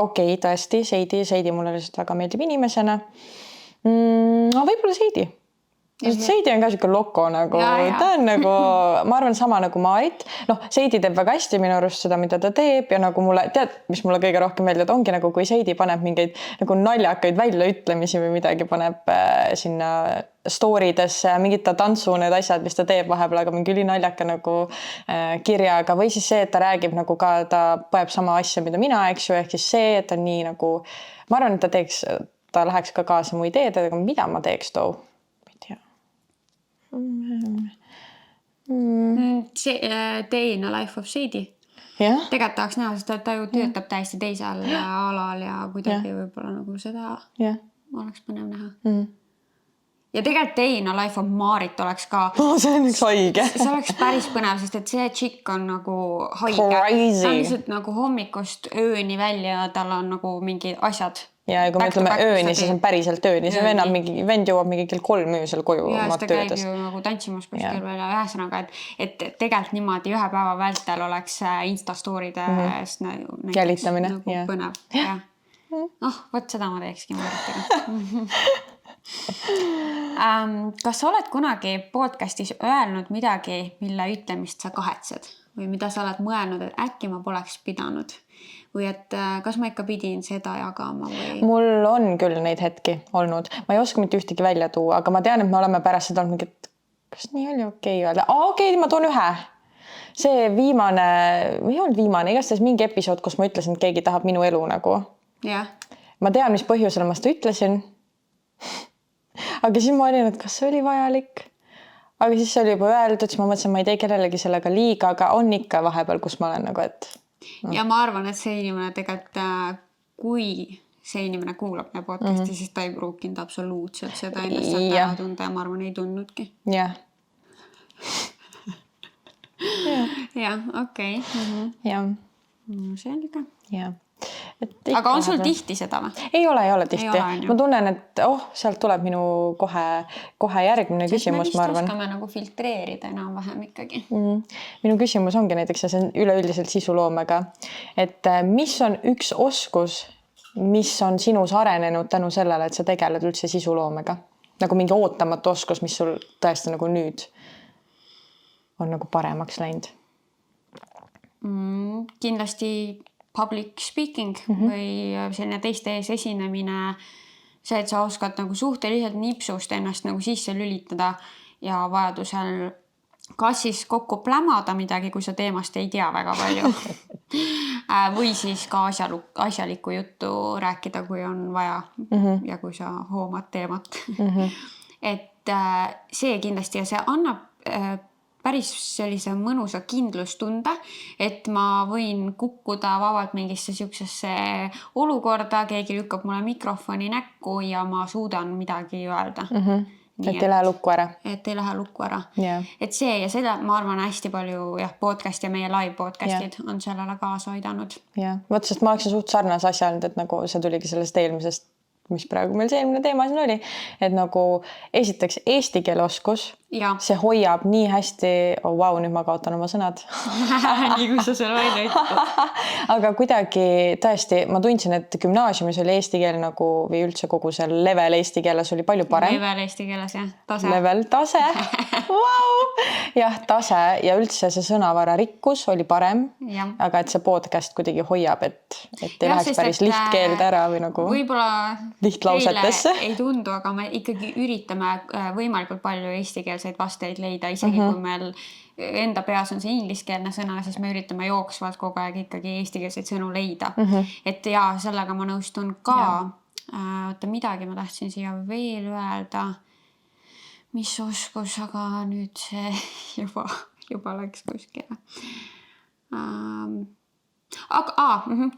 okei, tõesti, Seidi mulle lihtsalt väga meeldib inimesena. Võib-olla Seidi. Seidi on ka siuke loko nagu, ta on nagu, ma arvan sama nagu Maarit. Seidi teeb väga hästi minu arust seda, mida ta teeb ja nagu mulle, tead, mis mulle kõige rohkem meeldib, ongi nagu kui Seidi paneb mingeid nagu naljakaid väljaütlemisi või midagi, paneb sinna storidesse mingid ta tantsu need asjad, mis ta teeb vahepeal, aga mingi ülinaljaka nagu kirjaga või siis see, et ta räägib nagu ka, ta poeb sama asja, mida mina, eks ju, ehk siis see, et ta nii nagu, ma arvan, et ta läheks ka kaasa mu ideedega, mida ma teeks too. Day in a life of Seidi. Tegelikult tahaks näha, sest ta ju töötab täiesti teisel alal ja kuidagi võib-olla nagu seda oleks põnev näha. Ja tegelikult Day in a life of Maarit oleks ka... see on üks haige. See oleks päris põnev, sest et see tšikk on nagu haige. Crazy. Ta on lihtsalt nagu hommikust ööni välja ja tal on nagu mingi asjad... Ja kui me ütleme ööni, siis on päriselt ööni. See vend jõuab mingi kell 3 öösel koju. Ja siis ta käib ju nagu tantsimas kuskil veel ja ühesõnaga, et tegelikult niimoodi ühe päeva vältel oleks Instastooride jälitamine nagu põnev. Võt seda ma teekski Maaritiga. Kas sa oled kunagi podcastis öelnud midagi, mille ütlemist sa kahetsed? Või mida sa oled mõelnud, et äkki ma poleks pidanud? Või et kas ma ikka pidin seda jagama või? Mul on küll neid hetki olnud. Ma ei oska mitte ühtegi välja tuua, aga ma tean, et me oleme pärast seda olnud mingit, kas nii oli okei öelda? Okei, ma toon ühe. See viimane, või ei olnud viimane, igatahes mingi episood, kus ma ütlesin, et keegi tahab minu elu nagu. Ma tean, mis põhjusel ma seda ütlesin. Aga siis ma olin, et kas see oli vajalik? Aga siis see oli juba öeldud, siis ma mõtlesin, ma ei tee kellelegi sellega liiga, aga on ikka vahepeal, kus ma olen nagu, et... Ja ma arvan, et see inimene tegelikult, kui see inimene kuulab meie podcasti, siis ta ei pruukinud absoluutselt seda ennast sealt ära tunda ja ma arvan, ei tundnudki. Jah. Jah, okei. Jah. Selge. Jah. Aga on sul tihti seda või? Ei ole tihti. Ma tunnen, et sealt tuleb minu kohe järgmine küsimus, ma arvan. Me oskame nagu filtreerida enam-vähem ikkagi. Minu küsimus ongi näiteks, see on üleüldiselt sisuloomega, et mis on üks oskus, mis on sinus arenenud tänu sellele, et sa tegeled üldse sisuloomega? Nagu mingi ootamatu oskus, mis sul tõesti nagu nüüd on nagu paremaks läinud? Kindlasti public speaking või selline teiste ees esinemine, see, et sa oskad nagu suhteliselt nipsust ennast nagu sisse lülitada ja vajadusel kas siis kokku plämada midagi, kui sa teemast ei tea väga palju või siis ka asjalikku juttu rääkida, kui on vaja ja kui sa hoomad teemat. Et see kindlasti ja see annab päris sellise mõnusa kindlustunde, et ma võin kukkuda vabalt mingisse siuksesse olukorda, keegi lükkab mulle mikrofoni näkku ja ma suudan midagi öelda. Et ei lähe lukku ära. Et ei lähe lukku ära. Yeah. Et see ja seda ma arvan hästi palju podcast ja meie live podcastid on sellele kaasa aidanud. Jah, sest ma oleksin suht sarnas asja olnud, et nagu see tuligi sellest eelmisest, mis praegu meil see eelmine teema siin oli, et nagu esiteks eesti keele oskus, see hoiab nii hästi, nüüd ma kaotan oma sõnad. Nii kui sa selle välja ütled. Aga kuidagi tõesti, ma tundsin, et gümnaasiumis oli eesti keel nagu või üldse kogu see level eesti keeles oli palju parem. Level eesti keeles, jah. Tase. Level, tase. Jah, tase ja üldse see sõnavara rikkus oli parem, aga et see podcast kuidagi hoiab, et ei läheks päris lihtkeelde ära või nagu lihtlausetesse. Ei tundu, aga me ikkagi üritame võimalikult palju eestikeelseid vasteid leida, isegi kui meil enda peas on see ingliskeelne sõna, siis me üritame jooksvalt kogu aeg ikkagi eestikeelseid sõnu leida. Et sellega ma nõustun ka. Oota, midagi ma tahtsin siia veel öelda. Mis oskus, aga nüüd see juba läks kuskile.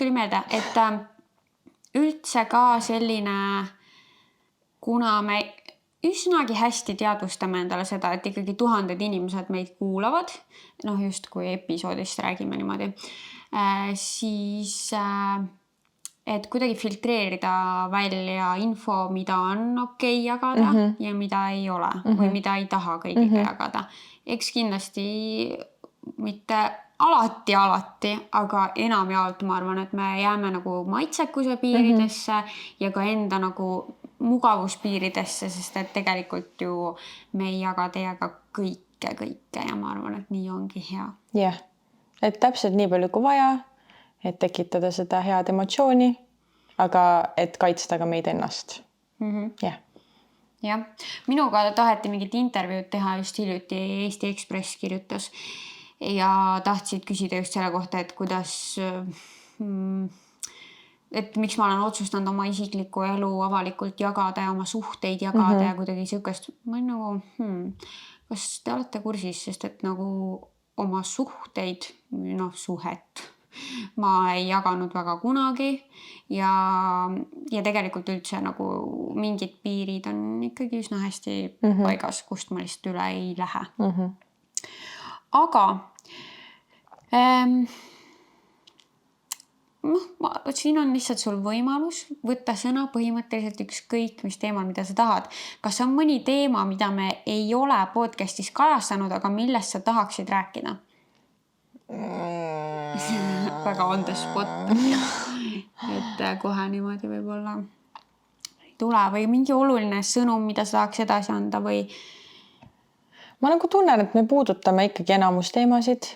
Tuli meelde, et üldse ka selline, kuna me üsnagi hästi teadvustame endale seda, et ikkagi tuhanded inimesed meid kuulavad, just kui episoodist räägime niimoodi, siis et kuidagi filtreerida välja info, mida on okei jagada ja mida ei ole või mida ei taha kõigiga jagada. Eks kindlasti mitte alati, aga enamjaolt ma arvan, et me jääme nagu maitsekuse piiridesse ja ka enda nagu mugavuspiiridesse, sest et tegelikult ju me ei jaga teiega kõike ja ma arvan, et nii ongi hea. Jah, et täpselt nii palju kui vaja, et tekitada seda head emotsiooni, aga et kaitsta ka meid ennast. Jah, minuga taheti mingit intervjuud teha just hiljuti, Eesti Ekspress kirjutas ja tahtsid küsida just selle kohta, et kuidas, et miks ma olen otsustanud oma isiklikku elu avalikult jagada ja oma suhteid jagada ja kuidagi siukest, ma nagu, kas te olete kursis, sest et nagu oma suhteid, suhet ma ei jaganud väga kunagi ja tegelikult üldse nagu mingid piirid on ikkagi üsna hästi paigas, kust ma lihtsalt üle ei lähe. Aga siin on lihtsalt sul võimalus võtta sõna põhimõtteliselt ükskõik mis teemal, mida sa tahad. Kas on mõni teema, mida me ei ole podcastis kajastanud, aga millest sa tahaksid rääkida? Väga on the spot. Et kohe niimoodi võib-olla ei tule või mingi oluline sõnum, mida sa tahaks edasi anda või? Ma nagu tunnen, et me puudutame ikkagi enamus teemasid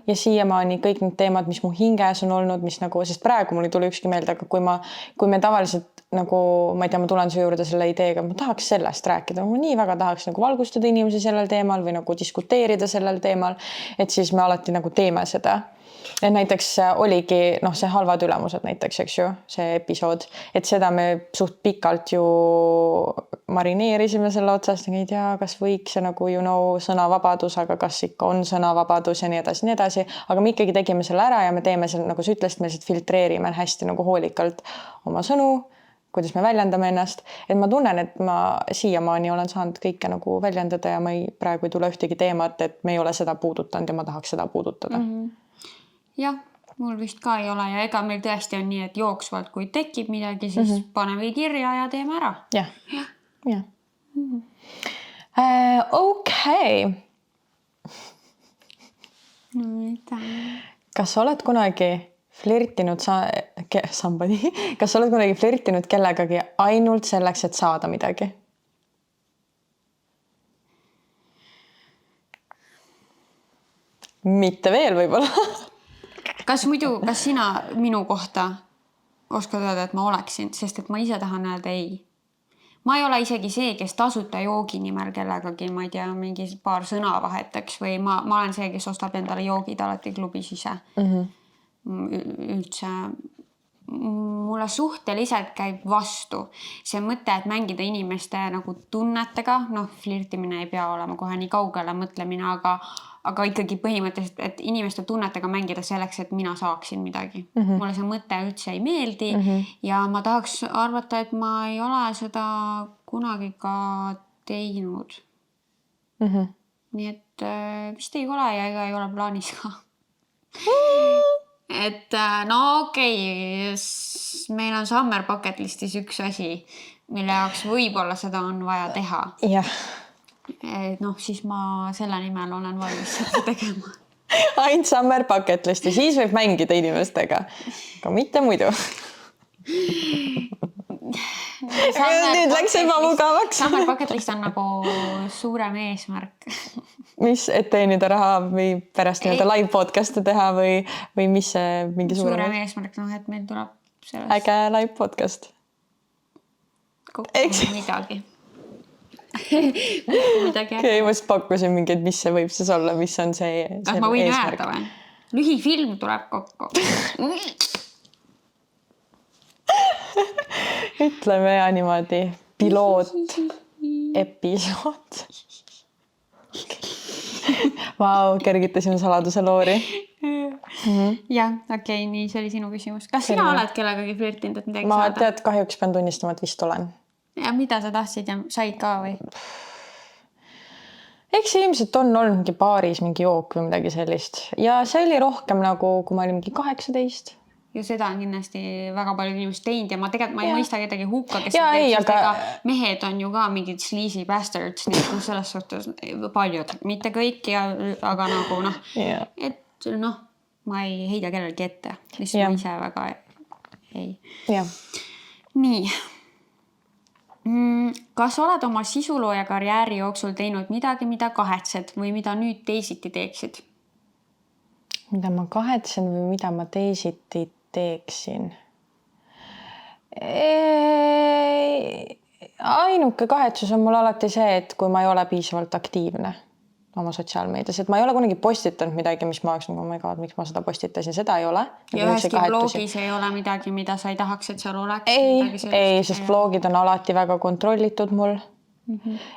ja siiamaani kõik need teemad, mis mu hinges on olnud, mis nagu, sest praegu mul ei tule ükski meelde, aga kui me tavaliselt nagu, ma ei tea, ma tulen su juurde selle ideega, ma tahaks sellest rääkida, ma nii väga tahaks nagu valgustada inimesi sellel teemal või nagu diskuteerida sellel teemal, et siis me alati nagu teeme seda. Et näiteks oligi see halvad ülemused näiteks, eks ju, see episood, et seda me suht pikalt ju marineerisime selle otsast, ei tea, kas võiks see nagu sõnavabadus, aga kas ikka on sõnavabadus ja nii edasi, aga me ikkagi tegime selle ära ja me teeme selle, nagu sa ütlesid, me lihtsalt filtreerime hästi nagu hoolikalt oma sõnu, kuidas me väljendame ennast, et ma tunnen, et ma siiamaani olen saanud kõike nagu väljendada ja praegu ei tule ühtegi teemat, et me ei ole seda puudutanud ja ma tahaks seda puudutada. Jah, mul vist ka ei ole ja ega meil tõesti on nii, et jooksvalt, kui tekib midagi, siis paneme kirja ja teeme ära. Jah. Okei. No mida? Kas oled kunagi flirtinud kas oled kunagi flirtinud kellegagi ainult selleks, et saada midagi? Mitte veel võib-olla. Kas sina minu kohta oskad öelda, et ma oleksin, sest et ma ise tahan öelda ei. Ma ei ole isegi see, kes tasuta joogi nimel kellegagi, ma ei tea, mingi paar sõna vahetaks või ma olen see, kes ostab endale joogid alati klubis ise. Üldse mulle suhteliselt käib vastu see mõte, et mängida inimeste nagu tunnetega, flirtimine ei pea olema kohe nii kaugele mõtlemine, aga ikkagi põhimõtteliselt, et inimeste tunnetega mängida selleks, et mina saaksin midagi. Mulle see mõte üldse ei meeldi ja ma tahaks arvata, et ma ei ole seda kunagi ka teinud. Nii et vist ei ole ja ega ei ole plaanis ka. Et okei, meil on Summer bucket listis üks asi, mille jaoks võib-olla seda on vaja teha. Jah. Siis ma selle nimel olen valmis seda tegema. Ainult Summer bucket listi, siis võib mängida inimestega, aga mitte muidu. Nüüd läks juba mugavaks. Summer bucket list on nagu suurem eesmärk. Mis, et teenida raha või pärast live podcast'e teha või mis see mingi suurem eesmärk, et meil tuleb sellest äge live podcast. Kokku midagi. Okei, ma pakkusin mingi, et mis see võib siis olla, mis on see ma võin öelda või? Lühifilm tuleb kokku. Ütleme ja niimoodi piloot episood. Vau, kergitasime saladuse loori. Jah, okei, nii see oli sinu küsimus. Kas sina oled kellegagi flirtinud, et midagi saada? Ma tead, kahjuks pean tunnistama, et vist olen. Ja mida sa tahtsid ja said ka või? Eks ilmselt on olnud mingi baaris mingi jook või midagi sellist. Ja see oli rohkem nagu, kui ma olin mingi 18. Ja seda on kindlasti väga palju inimest teinud ja ma tegelikult ei mõista kedagi hukka, kes mehed on ju ka mingid sleazy bastards, nii et selles suhtes paljud, mitte kõik, aga nagu et ma ei heida kellelgi ette, lihtsalt ma ise väga ei. Nii. Kas oled oma sisulooja karjääri jooksul teinud midagi, mida kahetsed või mida nüüd teisiti teeksid? Mida ma kahetsen või mida ma teisiti teeksin? Ainuke kahetsus on mul alati see, et kui ma ei ole piisavalt aktiivne oma sotsiaalmeedias, et ma ei ole kunagi postitanud midagi, mis ma oleks nagu, oh my god, miks ma seda postitasin, seda ei ole. Ja üheski blogis ei ole midagi, mida sa ei tahaks, et seal oleks? Ei, sest blogid on alati väga kontrollitud mul.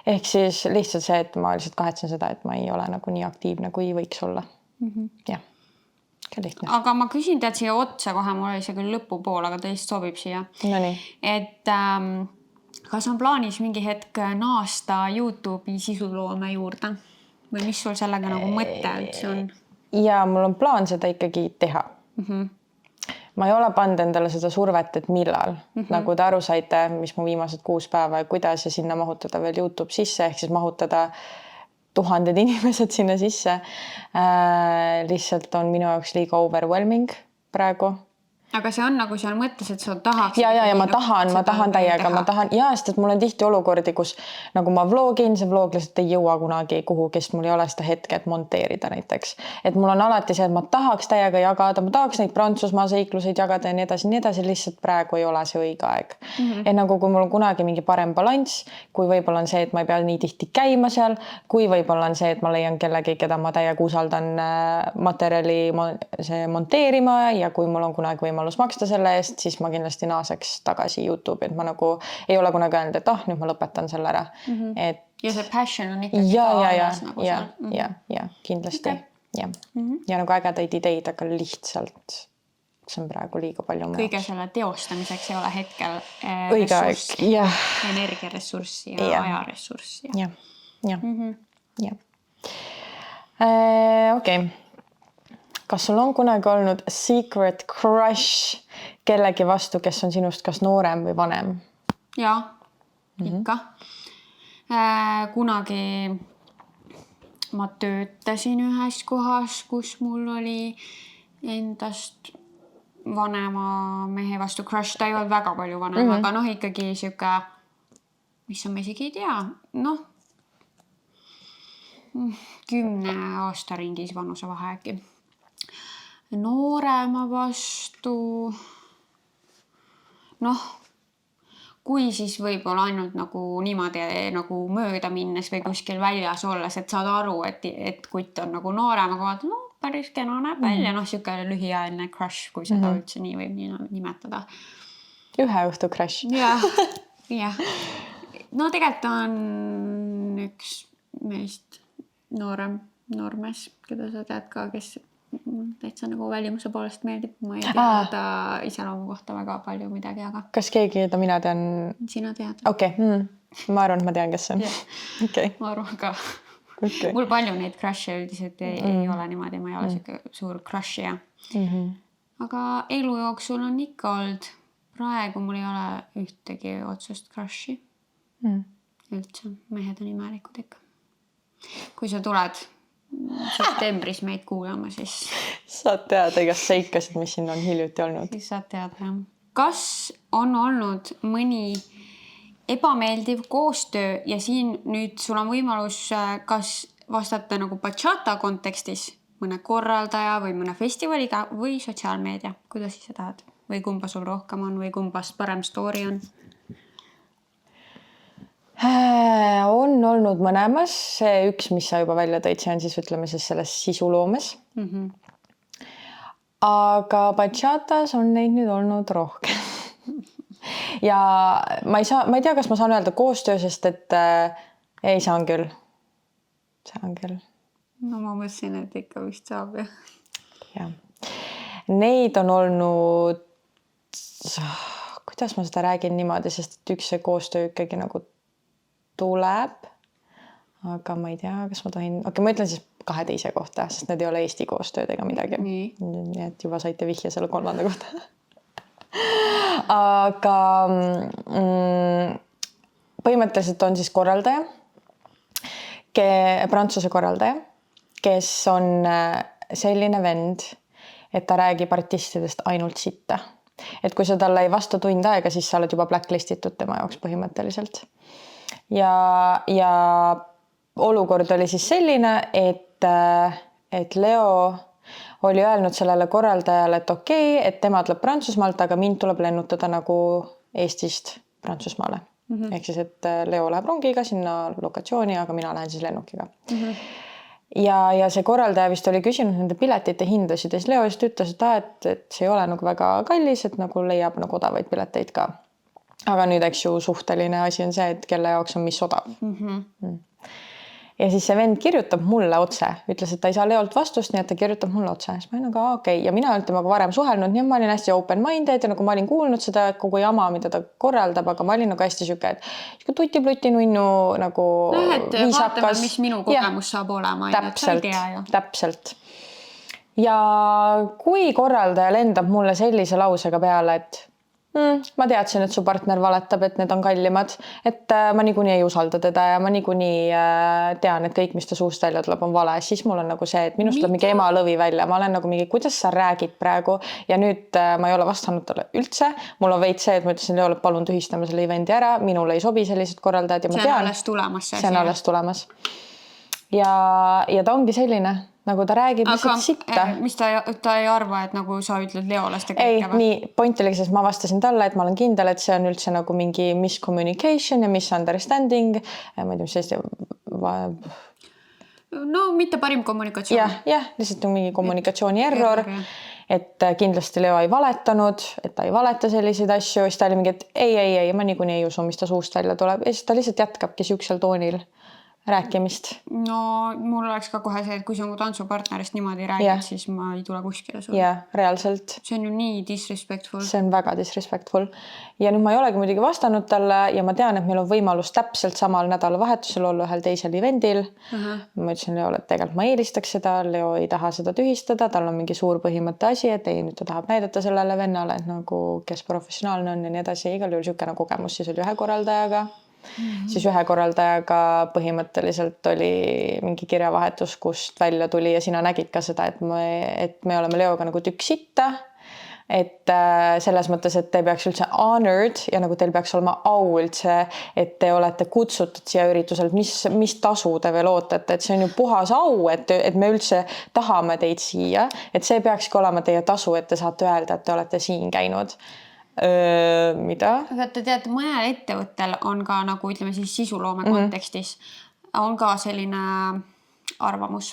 Ehk siis lihtsalt see, et ma lihtsalt kahetsen seda, et ma ei ole nagu nii aktiivne, kui võiks olla. Jah. Lihtne. Aga ma küsin tead siia otsa kohe, mul oli see küll lõpupool, aga tõesti sobib siia. Nonii. Et kas on plaanis mingi hetk naasta YouTube'i sisuloome juurde? Või mis sul sellega nagu mõte üldse on? Ja mul on plaan seda ikkagi teha. Ma ei ole pannud endale seda survet, et millal. Nagu te aru saite, mis mu viimased 6 päeva ja kuidas ja sinna mahutada veel YouTube sisse, ehk siis mahutada 1000 inimesed sinna sisse. Lihtsalt on minu jaoks liiga overwhelming praegu. aga see on nagu seal mõttes, et sa tahaksid. Ja ma tahan täiega, sest et mul on tihti olukordi, kus nagu ma vlogin, see vlog lihtsalt ei jõua kunagi kuhu, kes mul ei ole seda hetke, et monteerida näiteks. Et mul on alati see, et ma tahaks täiega jagada, ma tahaks neid Prantsusmaa seikluseid jagada ja nii edasi, lihtsalt praegu ei ole see õige aeg. Et nagu kui mul on kunagi mingi parem balanss, kui võib-olla on see, et ma ei pea nii tihti käima seal, kui võib-olla on see, et ma leian kellegi, keda ma täiega usaldan materjali monteerima ja kui mul on kunagi võimalus maksta selle eest, siis ma kindlasti naaseks tagasi YouTube'i, et ma nagu ei ole kunagi öelnud, et nüüd ma lõpetan selle ära. Et... Ja see passion on ikkagi olemas nagu seal. Ja, kindlasti. Okay. Ja nagu ägedaid ideid, aga lihtsalt see on praegu liiga palju mõnes. Kõige selle teostamiseks ei ole hetkel ressurssi, energiaressurssi ja ajaressurssi. Ja. Okei. Kas sul on kunagi olnud secret crush kellegi vastu, kes on sinust kas noorem või vanem? Jaa, ikka. Kunagi ma töötasin ühes kohas, kus mul oli endast vanema mehe vastu crush. Ta ei olnud väga palju vanem, aga ikkagi siuke, mis on, ma isegi ei tea, 10 aasta ringis vanuse vahe äkki. Noorema vastu, kui siis võib-olla ainult nagu niimoodi nagu mööda minnes või kuskil väljas olles, et saad aru, et kutt on nagu noorem, aga vaata, päris kena näeb välja, siuke lühiajaline crush, kui seda üldse nii võib nimetada. Ühe õhtu crush. Jah. No tegelikult on üks meist noormees, keda sa tead ka, kes täitsa nagu välimuse poolest meeldib. Ma ei tea ta iseloomu kohta väga palju midagi, aga... Kas keegi, mina tean... Sina tead. Okei. Ma arvan, et ma tean, kes see on. Okay. Ma arvan ka. Okay. Mul palju neid crush'e üldiselt ei ole niimoodi, ma ei ole siuke suur crush'ia. Aga elu jooksul on ikka olnud. Praegu mul ei ole ühtegi otsust crush'i. Üldse, mehed on imelikud ikka. Kui sa tuled septembris meid kuulama, siis... Saad teada igast seikasid, mis siin on hiljuti olnud. Siis saad teada, jah. Kas on olnud mõni ebameeldiv koostöö ja siin nüüd sul on võimalus kas vastata nagu bachata kontekstis mõne korraldaja või mõne festivaliga või sotsiaalmeedia? Kuidas ise tahad? Või kumba sul rohkem on või kumbast parem story on? On olnud mõlemas. See üks, mis sa juba välja tõid, see on siis ütleme siis selles sisuloomes. Aga bachatas on neid nüüd olnud rohkem. Ja ma ei tea, kas ma saan öelda koostöö, sest et ei saan küll. No ma mõtlesin, et ikka vist saab, jah. Ja. Neid on olnud, kuidas ma seda räägin niimoodi, sest et üks see koostöö ikkagi nagu tuleb, aga ma ei tea, kas ma tohin... ma ütlen siis 2 teise kohta, sest need ei ole Eesti koostööd ega midagi. Nii et juba saite vihje selle 3. kohta. Aga põhimõtteliselt on siis korraldaja, Prantsuse korraldaja, kes on selline vend, et ta räägib artistidest ainult sitta. Et kui sa talle ei vasta tund aega, siis sa oled juba blacklistitud tema jaoks põhimõtteliselt. Ja olukord oli siis selline, et Leo oli öelnud sellele korraldajale, et okei, et tema tuleb Prantsusmaalt, aga mind tuleb lennutada nagu Eestist Prantsusmaale. Ehk siis, et Leo läheb rongiga sinna lokatsiooni, aga mina lähen siis lennukiga. Ja see korraldaja vist oli küsinud nende piletite hindasid ja siis Leo just ütles, et see ei ole nagu väga kallis, et nagu leiab nagu odavaid pileteid ka. Aga nüüd, eks ju, suhteline asi on see, et kelle jaoks on mis odav. Ja siis see vend kirjutab mulle otse. Ütles, et ta ei saa Leolt vastust, nii et ta kirjutab mulle otse. Siis ma olin aga okei. Ja mina olen temaga varem suhelnud, nii ma olin hästi open-minded ja nagu ma olin kuulnud seda kogu jama, mida ta korraldab, aga ma olin nagu hästi siuke, et tuti-pluti nunnu nagu viisakas. Vaatame, mis minu kogemus saab olema. Täpselt. Ja kui korraldaja lendab mulle sellise lausega peale, et Ma teadsin, et su partner valetab, et need on kallimad, et ma niikuinii ei usalda teda ja ma niikuinii tean, et kõik, mis ta suust välja tuleb, on vale. Siis mul on nagu see, et minust tuleb mingi ema lõvi välja. Ma olen nagu mingi, kuidas sa räägid praegu ja nüüd ma ei ole vastanud talle üldse. Mul on veits see, et ma ütlesin Leole, palun tühistame selle evendi ära. Minule ei sobi sellised korraldajad ja ma tean. See on alles tulemas. Ja ta ongi selline, nagu ta räägib lihtsalt sitta. Mis ta ei arva, et nagu sa ütled Leole seda kõike või? Nii, point oligi, sest ma vastasin talle, et ma olen kindel, et see on üldse nagu mingi miscommunication ja misunderstanding. Ma ei tea, mis Eesti... No mitte parim kommunikatsioon. Jah, lihtsalt on mingi kommunikatsiooni error. Et kindlasti Leo ei valetanud, et ta ei valeta selliseid asju. Siis ta oli mingi, et ei, ma niikuinii ei usu, mis ta suust välja tuleb. Ja siis ta lihtsalt jätkabki siuksel toonil rääkimist. No mul oleks ka kohe see, et kui sa mu tantsupartnerist niimoodi räägid, siis ma ei tule kuskile sulle. Jah, reaalselt. See on ju nii disrespectful. See on väga disrespectful. Ja nüüd ma ei olegi muidugi vastanud talle ja ma tean, et meil on võimalus täpselt samal nädalavahetusel olla ühel teisel evendil. Ma ütlesin Leole, et tegelikult ma eelistaks seda. Leo ei taha seda tühistada. Tal on mingi suur põhimõtte asi, et ei, nüüd ta tahab näidata sellele vennale, et nagu kes professionaalne on ja nii edasi. Igal juhul siukene kogemus siis oli ühe korraldajaga. Siis ühe korraldajaga põhimõtteliselt oli mingi kirjavahetus, kust välja tuli ja sina nägid ka seda, et me oleme Leoga nagu tükk sitta, et selles mõttes, et te peaks üldse honored ja nagu teil peaks olema au üldse, et te olete kutsutud siia ürituselt, mis tasu te veel ootate, et see on ju puhas au, et me üldse tahame teid siia, et see peakski olema teie tasu, et te saate öelda, et te olete siin käinud. Mida? Aga te teate, mõnel ettevõttel on ka nagu ütleme siis sisuloome kontekstis on ka selline arvamus,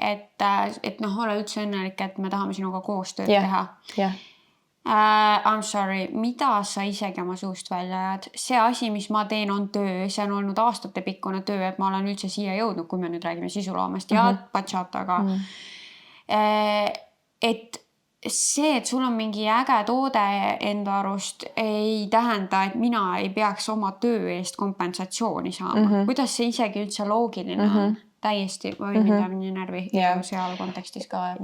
et noh, ole üldse õnnelik, et me tahame sinuga koostööd teha. I'm sorry, mida sa isegi oma suust välja jääd? See asi, mis ma teen, on töö. See on olnud aastate pikkune töö, et ma olen üldse siia jõudnud, kui me nüüd räägime sisuloomest ja bachataga. Et see, et sul on mingi äge toode enda arust ei tähenda, et mina ei peaks oma töö eest kompensatsiooni saama. Kuidas see isegi üldse loogiline on? Täiesti või mida minu närvi seal kontekstis ka.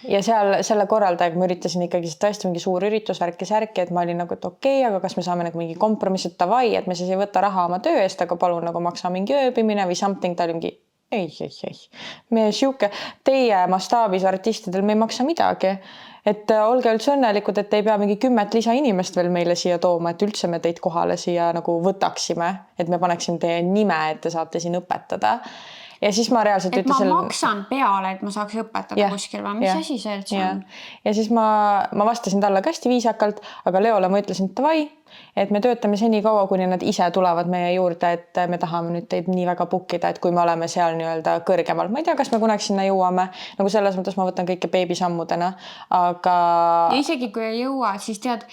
Ja selle korraldajaga ma üritasin ikkagi tõesti mingi suur üritus särki, et ma olin nagu, et okei, aga kas me saame nagu mingi kompromissid tavai, et me siis ei võta raha oma töö eest, aga palun nagu maksa mingi ööbimine või something, ta oli mingi ei. Me siuke, teie mastaabis artistidel me ei maksa midagi. Et olge üldse õnnelikud, et ei pea mingi 10 lisainimest veel meile siia tooma, et üldse me teid kohale siia nagu võtaksime, et me paneksime teie nime, et te saate siin õpetada. Ja siis ma reaalselt ütlesin... Et ma maksan peale, et ma saaks õpetada kuskil või mis asi see üldse on? Ja siis ma vastasin talle hästi viisakalt, aga Leole ma ütlesin, et davai, et me töötame seni kaua, kuni nad ise tulevad meie juurde, et me tahame nüüd teid nii väga pukkida, et kui me oleme seal nii-öelda kõrgemal. Ma ei tea, kas me kunagi sinna jõuame. Nagu selles mõttes ma võtan kõike beebisammudena, aga... Ja isegi kui ei jõua, siis tead,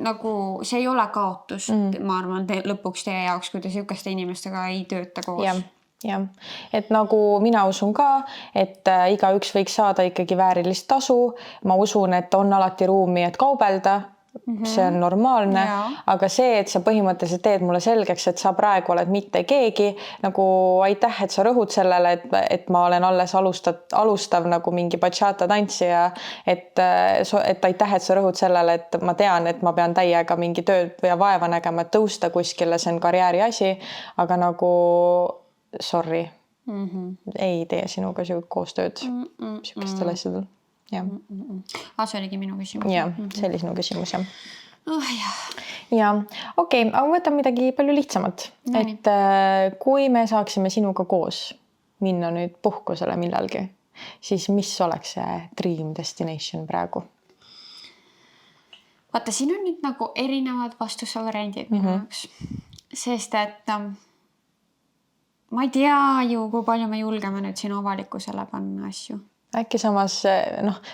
nagu see ei ole kaotus. Ma arvan, lõpuks teie jaoks, kui te siukeste inimestega ei tööta koos. Jah, et nagu mina usun ka, et igaüks võiks saada ikkagi väärilist tasu. Ma usun, et on alati ruumi, et kaubelda. See on normaalne, aga see, et sa põhimõtteliselt teed mulle selgeks, et sa praegu oled mitte keegi, nagu aitäh, et sa rõhud sellele, et ma olen alles alustav nagu mingi bachata tantsija, et aitäh, et sa rõhud sellele, et ma tean, et ma pean täiega mingi tööd või vaeva nägema, et tõusta kuskile, see on karjääri asi, aga nagu sorry, ei tee sinuga koostööd siukestel asjadel. See oligi minu küsimus. Jah, see oli sinu küsimus, jah. Ja, okei, aga võtan midagi palju lihtsamat. Et kui me saaksime sinuga koos minna nüüd puhkusele millalgi, siis mis oleks see dream destination praegu? Vaata, siin on nüüd nagu erinevad vastusvariandid minu jaoks. Sest, et ma ei tea ju, kui palju me julgeme nüüd siin avalikkusele panna asju. Äkki samas,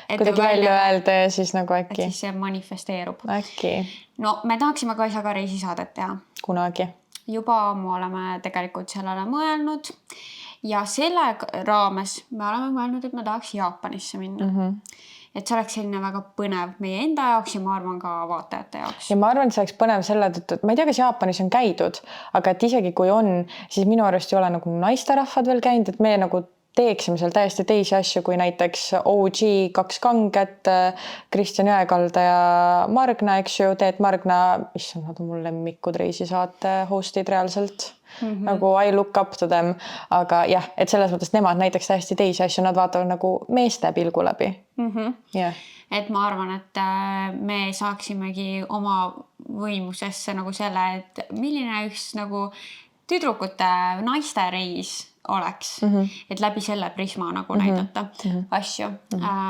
kuidagi välja öelda ja siis nagu äkki. Et siis see manifesteerub. Äkki. No me tahaksime ka isaga reisisaadet teha. Kunagi. Juba me oleme tegelikult sellele mõelnud. Ja selle raames me oleme mõelnud, et me tahaks Jaapanisse minna. Et see oleks selline väga põnev meie enda jaoks ja ma arvan ka vaatajate jaoks. Ja ma arvan, et see oleks põnev selle tõttu, et ma ei tea, kas Jaapanis on käidud, aga et isegi kui on, siis minu arust ei ole nagu naisterahvad veel käinud, et me nagu teeksime seal täiesti teisi asju kui näiteks OG 2 kanget, Kristjan Jõekalda ja Margna, eks ju, Teet Margna, issand, nad on mul lemmikud reisisaate host'id reaalselt. Nagu I look up to them, aga jah, et selles mõttes nemad näiteks täiesti teisi asju, nad vaatavad nagu meeste pilgu läbi. Yeah. Et ma arvan, et me saaksimegi oma võimusesse nagu selle, et milline üks nagu tüdrukute naiste reis oleks, et läbi selle prisma nagu näidata asju.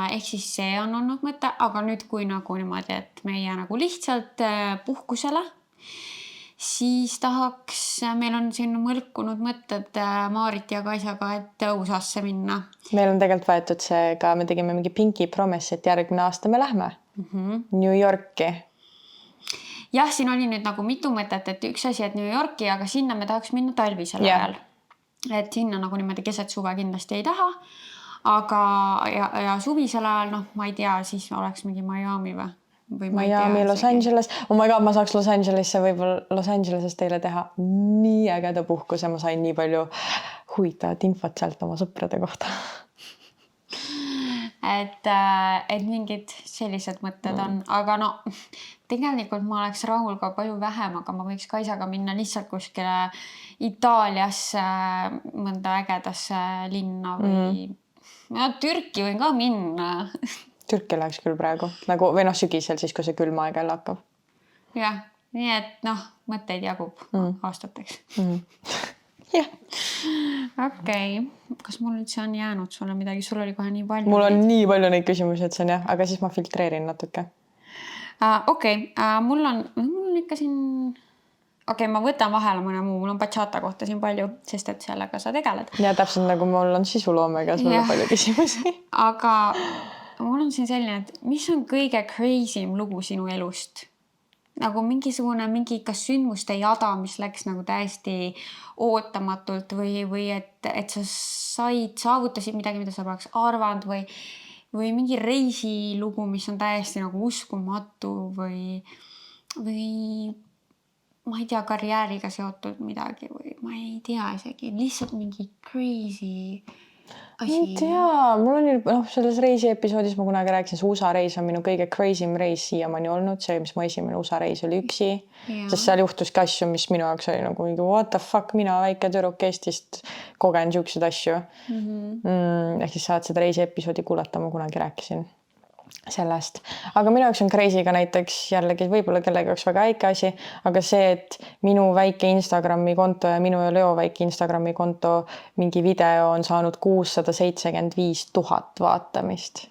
Ehk siis see on olnud mõte, aga nüüd kui nagu niimoodi, et meie nagu lihtsalt puhkusele, siis tahaks, meil on siin mõlkunud mõtted Maarit ja Kaisaga, et USA-sse minna. Meil on tegelikult võetud see ka, me tegime mingi pinky promise, et järgmine aasta me lähme New Yorki. Jah, siin oli nüüd nagu mitu mõtet, et üks asi, et New Yorki, aga sinna me tahaks minna talvisel ajal. Et sinna nagu niimoodi keset suve kindlasti ei taha, aga ja suvisel ajal, noh, ma ei tea, siis oleks mingi Miami või? Miami, Los Angeles. Oh my god, ma saaks Los Angelesse võib-olla Los Angelesest teile teha nii ägeda puhkus ja ma sain nii palju huvitavat infot sealt oma sõprade kohta. Et mingid sellised mõtted on, aga no tegelikult ma oleks rahul ka palju vähem, aga ma võiks Kaisaga minna lihtsalt kuskile Itaaliasse mõnda ägedasse linna või Türki võin ka minna. Türki läheks küll praegu, nagu, või noh, sügisel siis, kui see külm aeg jälle hakkab. Jah, nii et noh, mõtteid jagub aastateks. Jah. Okei. Kas mul üldse on jäänud sulle midagi? Sul oli kohe nii palju. Mul on nii palju neid küsimusi, et see on jah, aga siis ma filtreerin natuke. Okei, mul on ikka siin... Okei, ma võtan vahele mõne muu. Mul on bachata kohta siin palju, sest et sellega sa tegeled. Ja täpselt nagu mul on sisuloomega sul on palju küsimusi. Aga mul on siin selline, et mis on kõige crazy'm lugu sinu elust? Nagu mingi kas sündmuste jada, mis läks nagu täiesti ootamatult või et sa saavutasid midagi, mida sa poleks arvanud või mingi reisilugu, mis on täiesti nagu uskumatu või ma ei tea, karjääriga seotud midagi või ma ei tea isegi, lihtsalt mingi crazy asi. Ei tea, mul on selles reisi episoodis ma kunagi rääkisin, see USA reis on minu kõige crazy'm reis siiamaani olnud, see, mis mu esimene USA reis oli üksi, sest seal juhtuski asju, mis minu jaoks oli nagu what the fuck, mina väike tüdruk Eestist kogen siukseid asju. Ehk siis saad seda reisi episoodi kuulata, ma kunagi rääkisin sellest. Aga minu jaoks on crazy ka näiteks jällegi võib-olla kellegi jaoks väga väike asi, aga see, et minu väike Instagrami konto ja minu ja Leo väike Instagrami konto mingi video on saanud 675 000 vaatamist.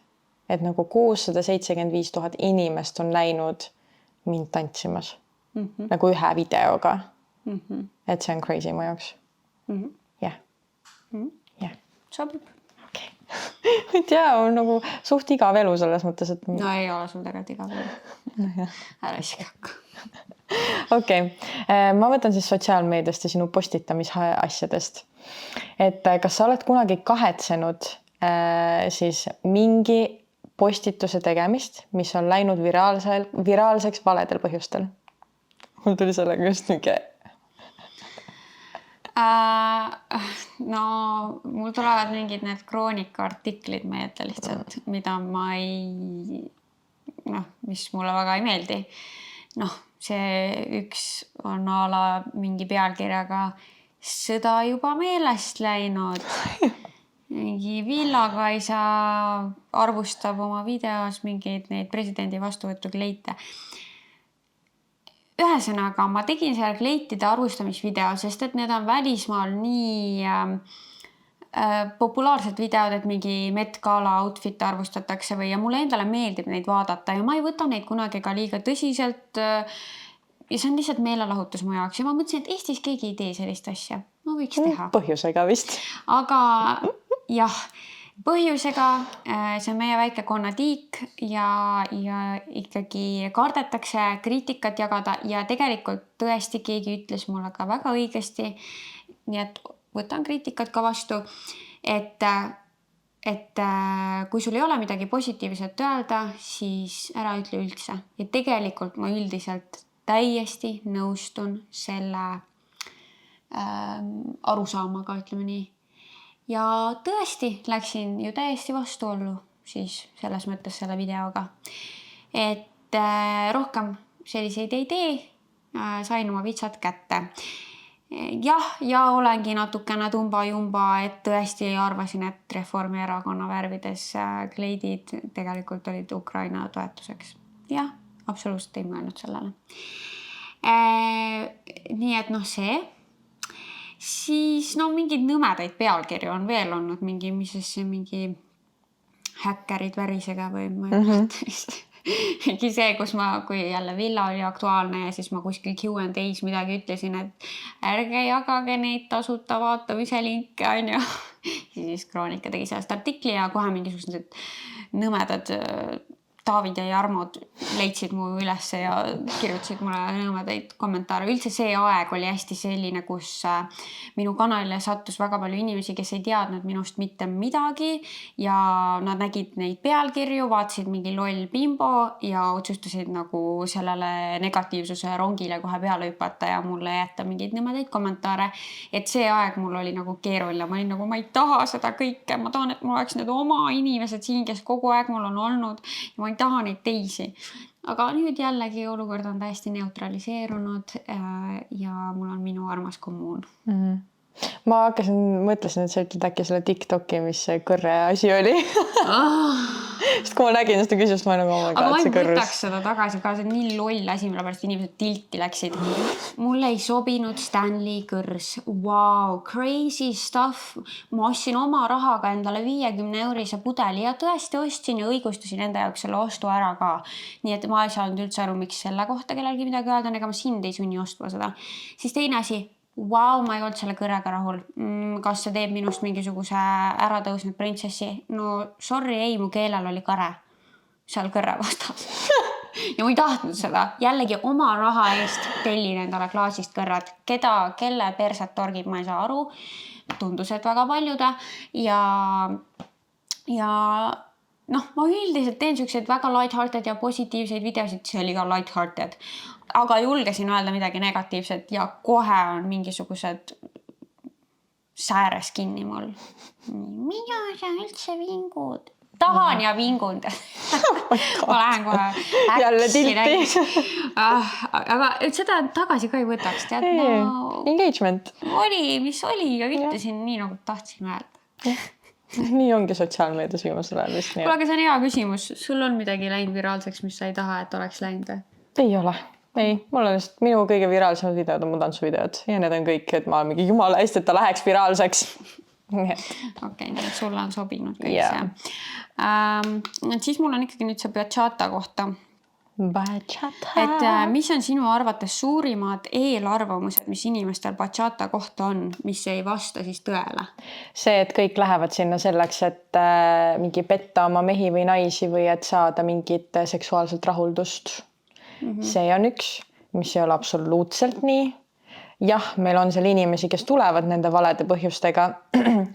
Et nagu 675 000 inimest on näinud mind tantsimas. Nagu ühe videoga. Et see on crazy mu jaoks. Jah. Sobib. Ei tea, on nagu suht igav elu selles mõttes, et... No ei ole sul tegelikult igav elu. Ära isegi hakka. Okei. Ma võtan siis sotsiaalmeediast ja sinu postitamisasjadest. Et kas sa oled kunagi kahetsenud siis mingi postituse tegemist, mis on läinud viraalseks valedel põhjustel? Mul tuli sellega just mingi... No mul tulevad mingid need kroonika artiklid meelde lihtsalt, mida ma ei, mis mulle väga ei meeldi. See üks on a la mingi pealkirjaga sõda juba meelest läinud. Mingi Villa-Kaisa arvustab oma videos mingeid neid presidendi vastuvõttu kleite. Ühesõnaga, ma tegin seal kleitide arvustamisvideo, sest et need on välismaal nii populaarsed videod, et mingi Met Gala outfit arvustatakse ja mulle endale meeldib neid vaadata ja ma ei võta neid kunagi ka liiga tõsiselt. Ja see on lihtsalt meelelahutus mu jaoks ja ma mõtlesin, et Eestis keegi ei tee sellist asja. Ma võiks teha. Põhjusega vist. Aga jah, põhjusega, see on meie väike konnatiik ja ikkagi kardetakse kriitikat jagada ja tegelikult tõesti keegi ütles mulle ka väga õigesti, nii et võtan kriitikat ka vastu, et kui sul ei ole midagi positiivset öelda, siis ära ütle üldse. Ja tegelikult ma üldiselt täiesti nõustun selle arusaamaga, ütleme nii. ja tõesti läksin ju täiesti vastuollu siis selles mõttes selle videoga. Et rohkem selliseid ei tee, sain oma vitsad kätte. Ja olengi natukene tumba-jumba, et tõesti arvasin, et Reformierakonna värvides kleidid tegelikult olid Ukraina toetuseks. Jah, absoluutselt ei mõelnud sellele. Nii et see. Siis mingid nõmedaid pealkirju on veel olnud, mingi häkkerid värisega või ma ei mäleta vist. Mingi see, kui jälle Villa oli aktuaalne ja siis ma kuskil Q&A's midagi ütlesin, et ärge jagage neid tasuta vaatamise linke, on ju. Siis Kroonika tegi sellest artikli ja kohe mingisugused nõmedad David ja Jarmod leidsid mu ülesse ja kirjutasid mulle nõmedaid kommentaare. Üldse see aeg oli hästi selline, kus minu kanalile sattus väga palju inimesi, kes ei teadnud minust mitte midagi ja nad nägid neid pealkirju, vaatasid mingi loll bimbo ja otsustasid nagu sellele negatiivsuse rongile kohe peale hüpata ja mulle jätta mingeid nõmedaid kommentaare. Et see aeg mul oli nagu keeruline. Ma olin nagu, ma ei taha seda kõike. Ma tahan, et mul oleks need oma inimesed siin, kes kogu aeg mul on olnud ja ma ei taha neid teisi. Aga nüüd jällegi olukord on täiesti neutraliseerunud ja mul on minu armas kommuun. Ma mõtlesin, et sa ütled äkki selle TikToki, mis see kõrre asi oli. Sest kui ma nägin seda küsimust, ma nagu aga ma ei võtaks seda tagasi ka, see on nii loll asi, mille pärast inimesed tilti läksid. Mulle ei sobinud Stanley kõrs. Wow, crazy stuff. Ma ostsin oma rahaga endale 50-eurise pudeli ja tõesti ostsin ja õigustasin enda jaoks selle ostu ära ka. Nii et ma ei saanud üldse aru, miks selle kohta kellelgi midagi öelda, ega ma sind ei sunni ostma seda. Siis teine asi. Wow, ma ei olnud selle kõrrega rahul. Kas see teeb minust mingisuguse äratõusnud printsessi? No sorry, ei, mu keelel oli kare seal kõrre vastas. Ja ma ei tahtnud seda. Jällegi oma raha eest tellin endale klaasist kõrrad. Kelle perset torgib, ma ei saa aru. Tundus, et väga paljude. Ja ma üldiselt teen selliseid väga lighthearted ja positiivseid videosid. See oli ka lighthearted. Aga julgesin öelda midagi negatiivset ja kohe on mingisugused sääres kinni mul. Mida sa üldse vingud? Tahan ja vingud. Ma lähen kohe jälle tilti. Aga seda tagasi ka ei võtaks. Tead, engagement. Oli, mis oli ja ütlesin nii, nagu tahtsin öelda. Nii ongi sotsiaalmeedias viimasel ajal vist nii. Aga see on hea küsimus. Sul on midagi läinud viraalseks, mis sa ei taha, et oleks läinud? Ei ole. Ei, mul on lihtsalt minu kõige viraalsemad videod on mu tantsuvideod ja need on kõik, et ma mingi jumala hästi, et ta läheks viraalseks. Okei, nii et sulle on sobinud kõik see. Siis mul on ikkagi nüüd see bachata kohta. Et mis on sinu arvates suurimad eelarvamused, mis inimestel bachata kohta on, mis ei vasta siis tõele? See, et kõik lähevad sinna selleks, et mingi petta oma mehi või naisi või et saada mingit seksuaalselt rahuldust. See on üks, mis ei ole absoluutselt nii. Jah, meil on seal inimesi, kes tulevad nende valede põhjustega,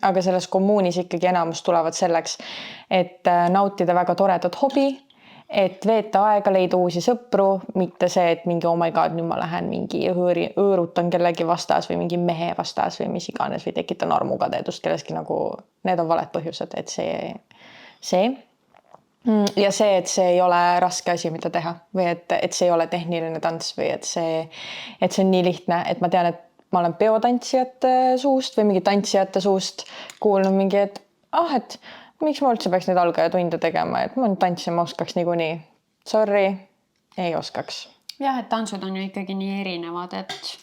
aga selles kommuunis ikkagi enamus tulevad selleks, et nautida väga toredat hobi, et veeta aega, leida uusi sõpru, mitte see, et mingi oh my god, nüüd ma lähen mingi õõrutan kellegi vastas või mingi mehe vastas või mis iganes või tekitan armukadedust kelleski nagu, need on valed põhjused, et see. Ja see, et see ei ole raske asi, mida teha või et see ei ole tehniline tants või et see on nii lihtne, et ma tean, et ma olen peotantsijate suust või mingi tantsijate suust kuulnud mingi, et miks ma üldse peaks neid algajatunde tegema, et ma tantsima oskaks niikuinii. Sorry, ei oskaks. Jah, et tantsud on ju ikkagi nii erinevad, et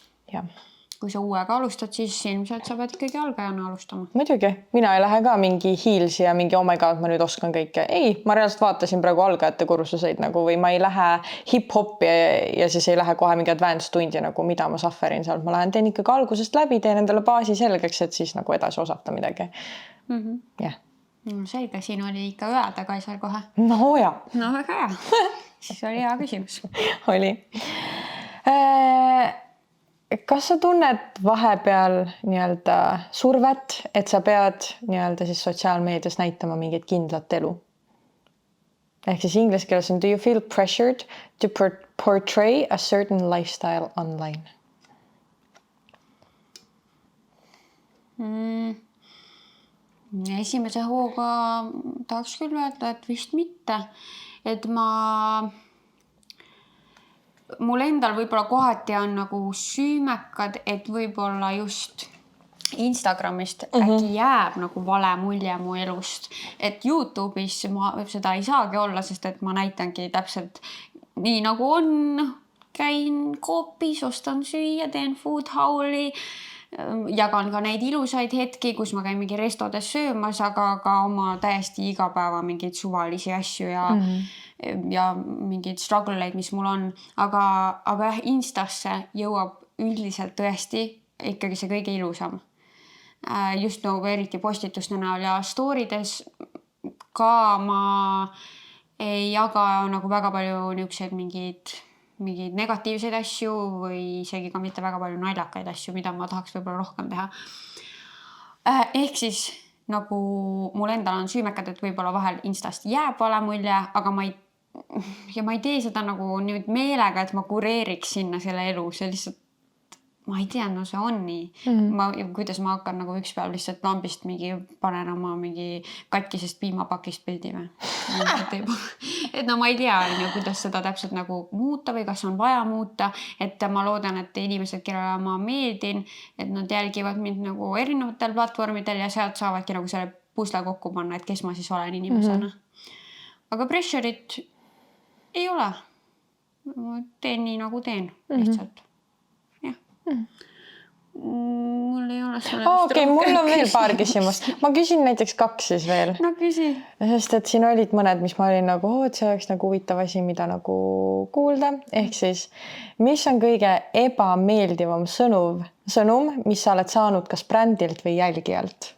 kui sa uuega alustad, siis ilmselt sa pead ikkagi algajana alustama. Muidugi, mina ei lähe ka mingi hiilsi ja mingi oh my god, ma nüüd oskan kõike. Ei, ma reaalselt vaatasin praegu algajate kursuseid nagu, või ma ei lähe hip-hopi ja siis ei lähe kohe mingi advanced tundi nagu, mida ma sufferin sealt. Ma lähen teen ikkagi algusest läbi, teen endale baasi selgeks, et siis nagu edasi osata midagi. Selge, siin oli ikka öelda Kaisar kohe. No ja. No väga hea. Siis oli hea küsimus. Oli. Kas sa tunned vahepeal nii-öelda survet, et sa pead nii-öelda siis sotsiaalmeedias näitama mingit kindlat elu? Ehk siis inglise keeles on do you feel pressured to portray a certain lifestyle online? Esimese hooga tahaks küll öelda, et vist mitte. Et mul endal võib-olla kohati on nagu süümekad, et võib-olla just Instagramist äkki jääb nagu vale mulje mu elust. Et YouTube'is ma seda ei saagi olla, sest et ma näitangi täpselt nii nagu on. Käin koopis, ostan süüa, teen food hauli, jagan ka neid ilusaid hetki, kus ma käin mingi restodes söömas, aga ka oma täiesti igapäeva mingeid suvalisi asju ja mingeid struggle'eid, mis mul on. Aga jah, Instasse jõuab üldiselt tõesti ikkagi see kõige ilusam. Just nagu eriti postituste näol ja storydes ka ma ei jaga nagu väga palju niisuguseid mingeid negatiivseid asju või isegi ka mitte väga palju naljakaid asju, mida ma tahaks võib-olla rohkem teha. Ehk siis nagu mul endal on süümekad, et võib-olla vahel Instast jääb vale mulje, aga ma ei tee seda nagu nüüd meelega, et ma kureeriks sinna selle elu. See lihtsalt, ma ei tea, no see on nii. Kuidas ma hakkan nagu üks päev lihtsalt lambist panen oma mingi katkisest piimapakist pildi või? Et no ma ei tea, kuidas seda täpselt nagu muuta või kas on vaja muuta. Et ma loodan, et inimesed, kellele ma meeldin, et nad jälgivad mind nagu erinevatel platvormidel ja sealt saavadki nagu selle pusle kokku panna, et kes ma siis olen inimesena. Aga pressure'it ei ole. Ma teen nii nagu teen lihtsalt. Mul ei ole selle Okei, mul on veel paar küsimust. Ma küsin näiteks 2 siis veel. No küsi. Sest et siin olid mõned, mis ma olin nagu, et see oleks nagu huvitav asi, mida nagu kuulda. Ehk siis, mis on kõige ebameeldivam sõnum, mis sa oled saanud kas brändilt või jälgijalt?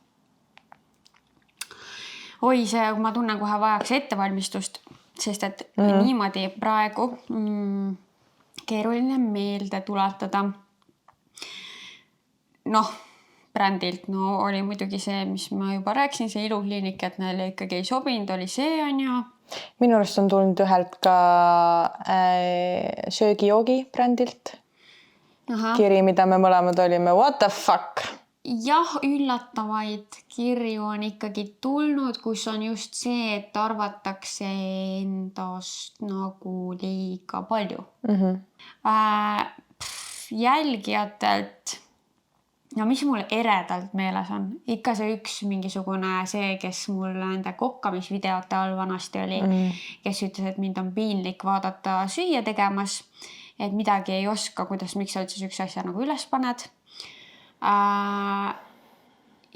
Oi, ma tunnen kohe vajaks ettevalmistust, sest et niimoodi praegu keeruline meelde tuletada. Noh, brändilt, oli muidugi see, mis ma juba rääksin, see ilukliinik, et neile ikkagi ei sobinud, oli see on ju. Minu arust on tulnud ühelt ka söögi-joogi brändilt. Kiri, mida me mõlemad olime, what the fuck? Jah, üllatavaid kirju on ikkagi tulnud, kus on just see, et arvatakse endast nagu liiga palju. Jälgijatelt, no mis mul eredalt meeles on? Ikka see üks mingisugune see, kes mul nende kokkamisvideote all vanasti oli, kes ütles, et mind on piinlik vaadata süüa tegemas, et midagi ei oska, miks sa üldse üks asja nagu üles paned.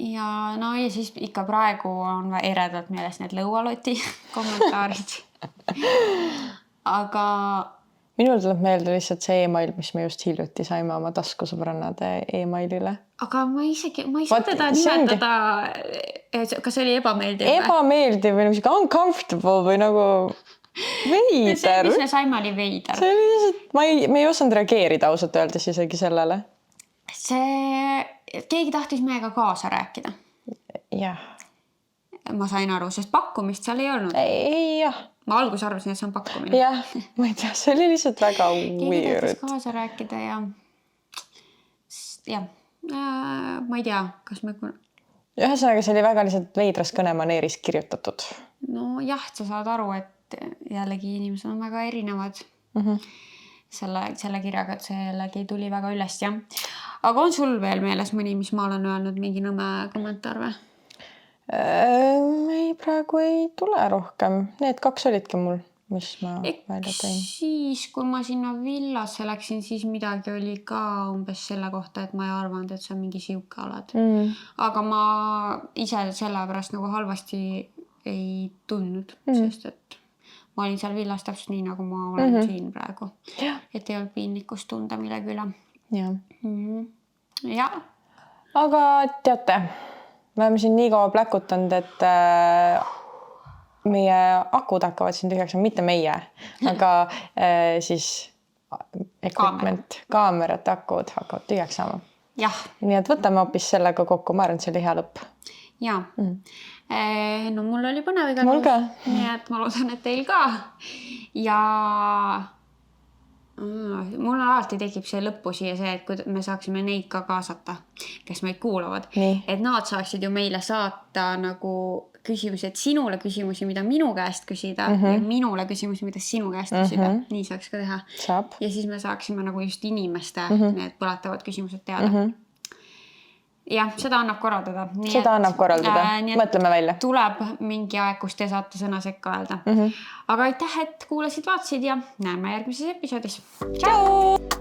Ja siis ikka praegu on eredalt meeles need lõualoti kommentaarid. Aga minul tuleb meelde lihtsalt see email, mis me just hiljuti saime oma taskusõbrannade emailile. Aga ma ei saa teda nimetada, kas see oli ebameeldiv? Ebameeldiv või nagu uncomfortable või nagu veider. See, mis me saime, oli veider. See oli lihtsalt, me ei osanud reageerida ausalt öeldes isegi sellele. Keegi tahtis meiega kaasa rääkida. Jah. Ma sain aru, sest pakkumist seal ei olnud. Jah. Ma alguses arvasin, et see on pakkumine. Jah, ma ei tea, see oli lihtsalt väga weird. Keegi tahtis kaasa rääkida ja ma ei tea, kas me... Ühesõnaga, see oli väga lihtsalt veidras kõnemaneeris kirjutatud. No jah, sa saad aru, et jällegi inimesed on väga erinevad selle kirjaga, et see jällegi tuli väga üles, jah. Aga on sul veel meeles mõni, mis ma olen öelnud, mingi nõme kommentaar või? Ei, praegu ei tule rohkem. Need 2 olidki mul, mis ma välja tõin. Siis, kui ma sinna villasse läksin, siis midagi oli ka umbes selle kohta, et ma ei arvanud, et see on mingi siuke alad. Aga ma ise selle pärast nagu halvasti ei tundnud, sest et ma olin seal villas täpselt nii, nagu ma olen siin praegu. Et ei olnud piinlikkust tunda millegi üle. Ja. Aga teate, me oleme siin nii kaua pläkutanud, et meie akud hakkavad siin tühjaks, mitte meie, aga siis equipment, kaamerate akud hakkavad tühjaks saama. Jah. Nii et võtame hoopis sellega kokku, ma arvan, et see oli hea lõpp. Jaa. No mul oli põnev igal mul ka. Nii et ma loodan, et teil ka. Ja Mul alati tekib see lõppu siia see, et kui me saaksime neid ka kaasata, kes meid kuulavad. Et nad saaksid ju meile saata nagu küsimusi, et sinule küsimusi, mida minu käest küsida ja minule küsimusi, mida sinu käest küsida. Nii saaks ka teha. Saab. Ja siis me saaksime nagu just inimeste need põletavad küsimused teada. Jah, seda annab korraldada. Seda annab korraldada. Mõtleme välja. Tuleb mingi aeg, kus te saate sõna sekka öelda. Aga aitäh, et kuulasid, vaatasid ja näeme järgmises episoodis. Tšau!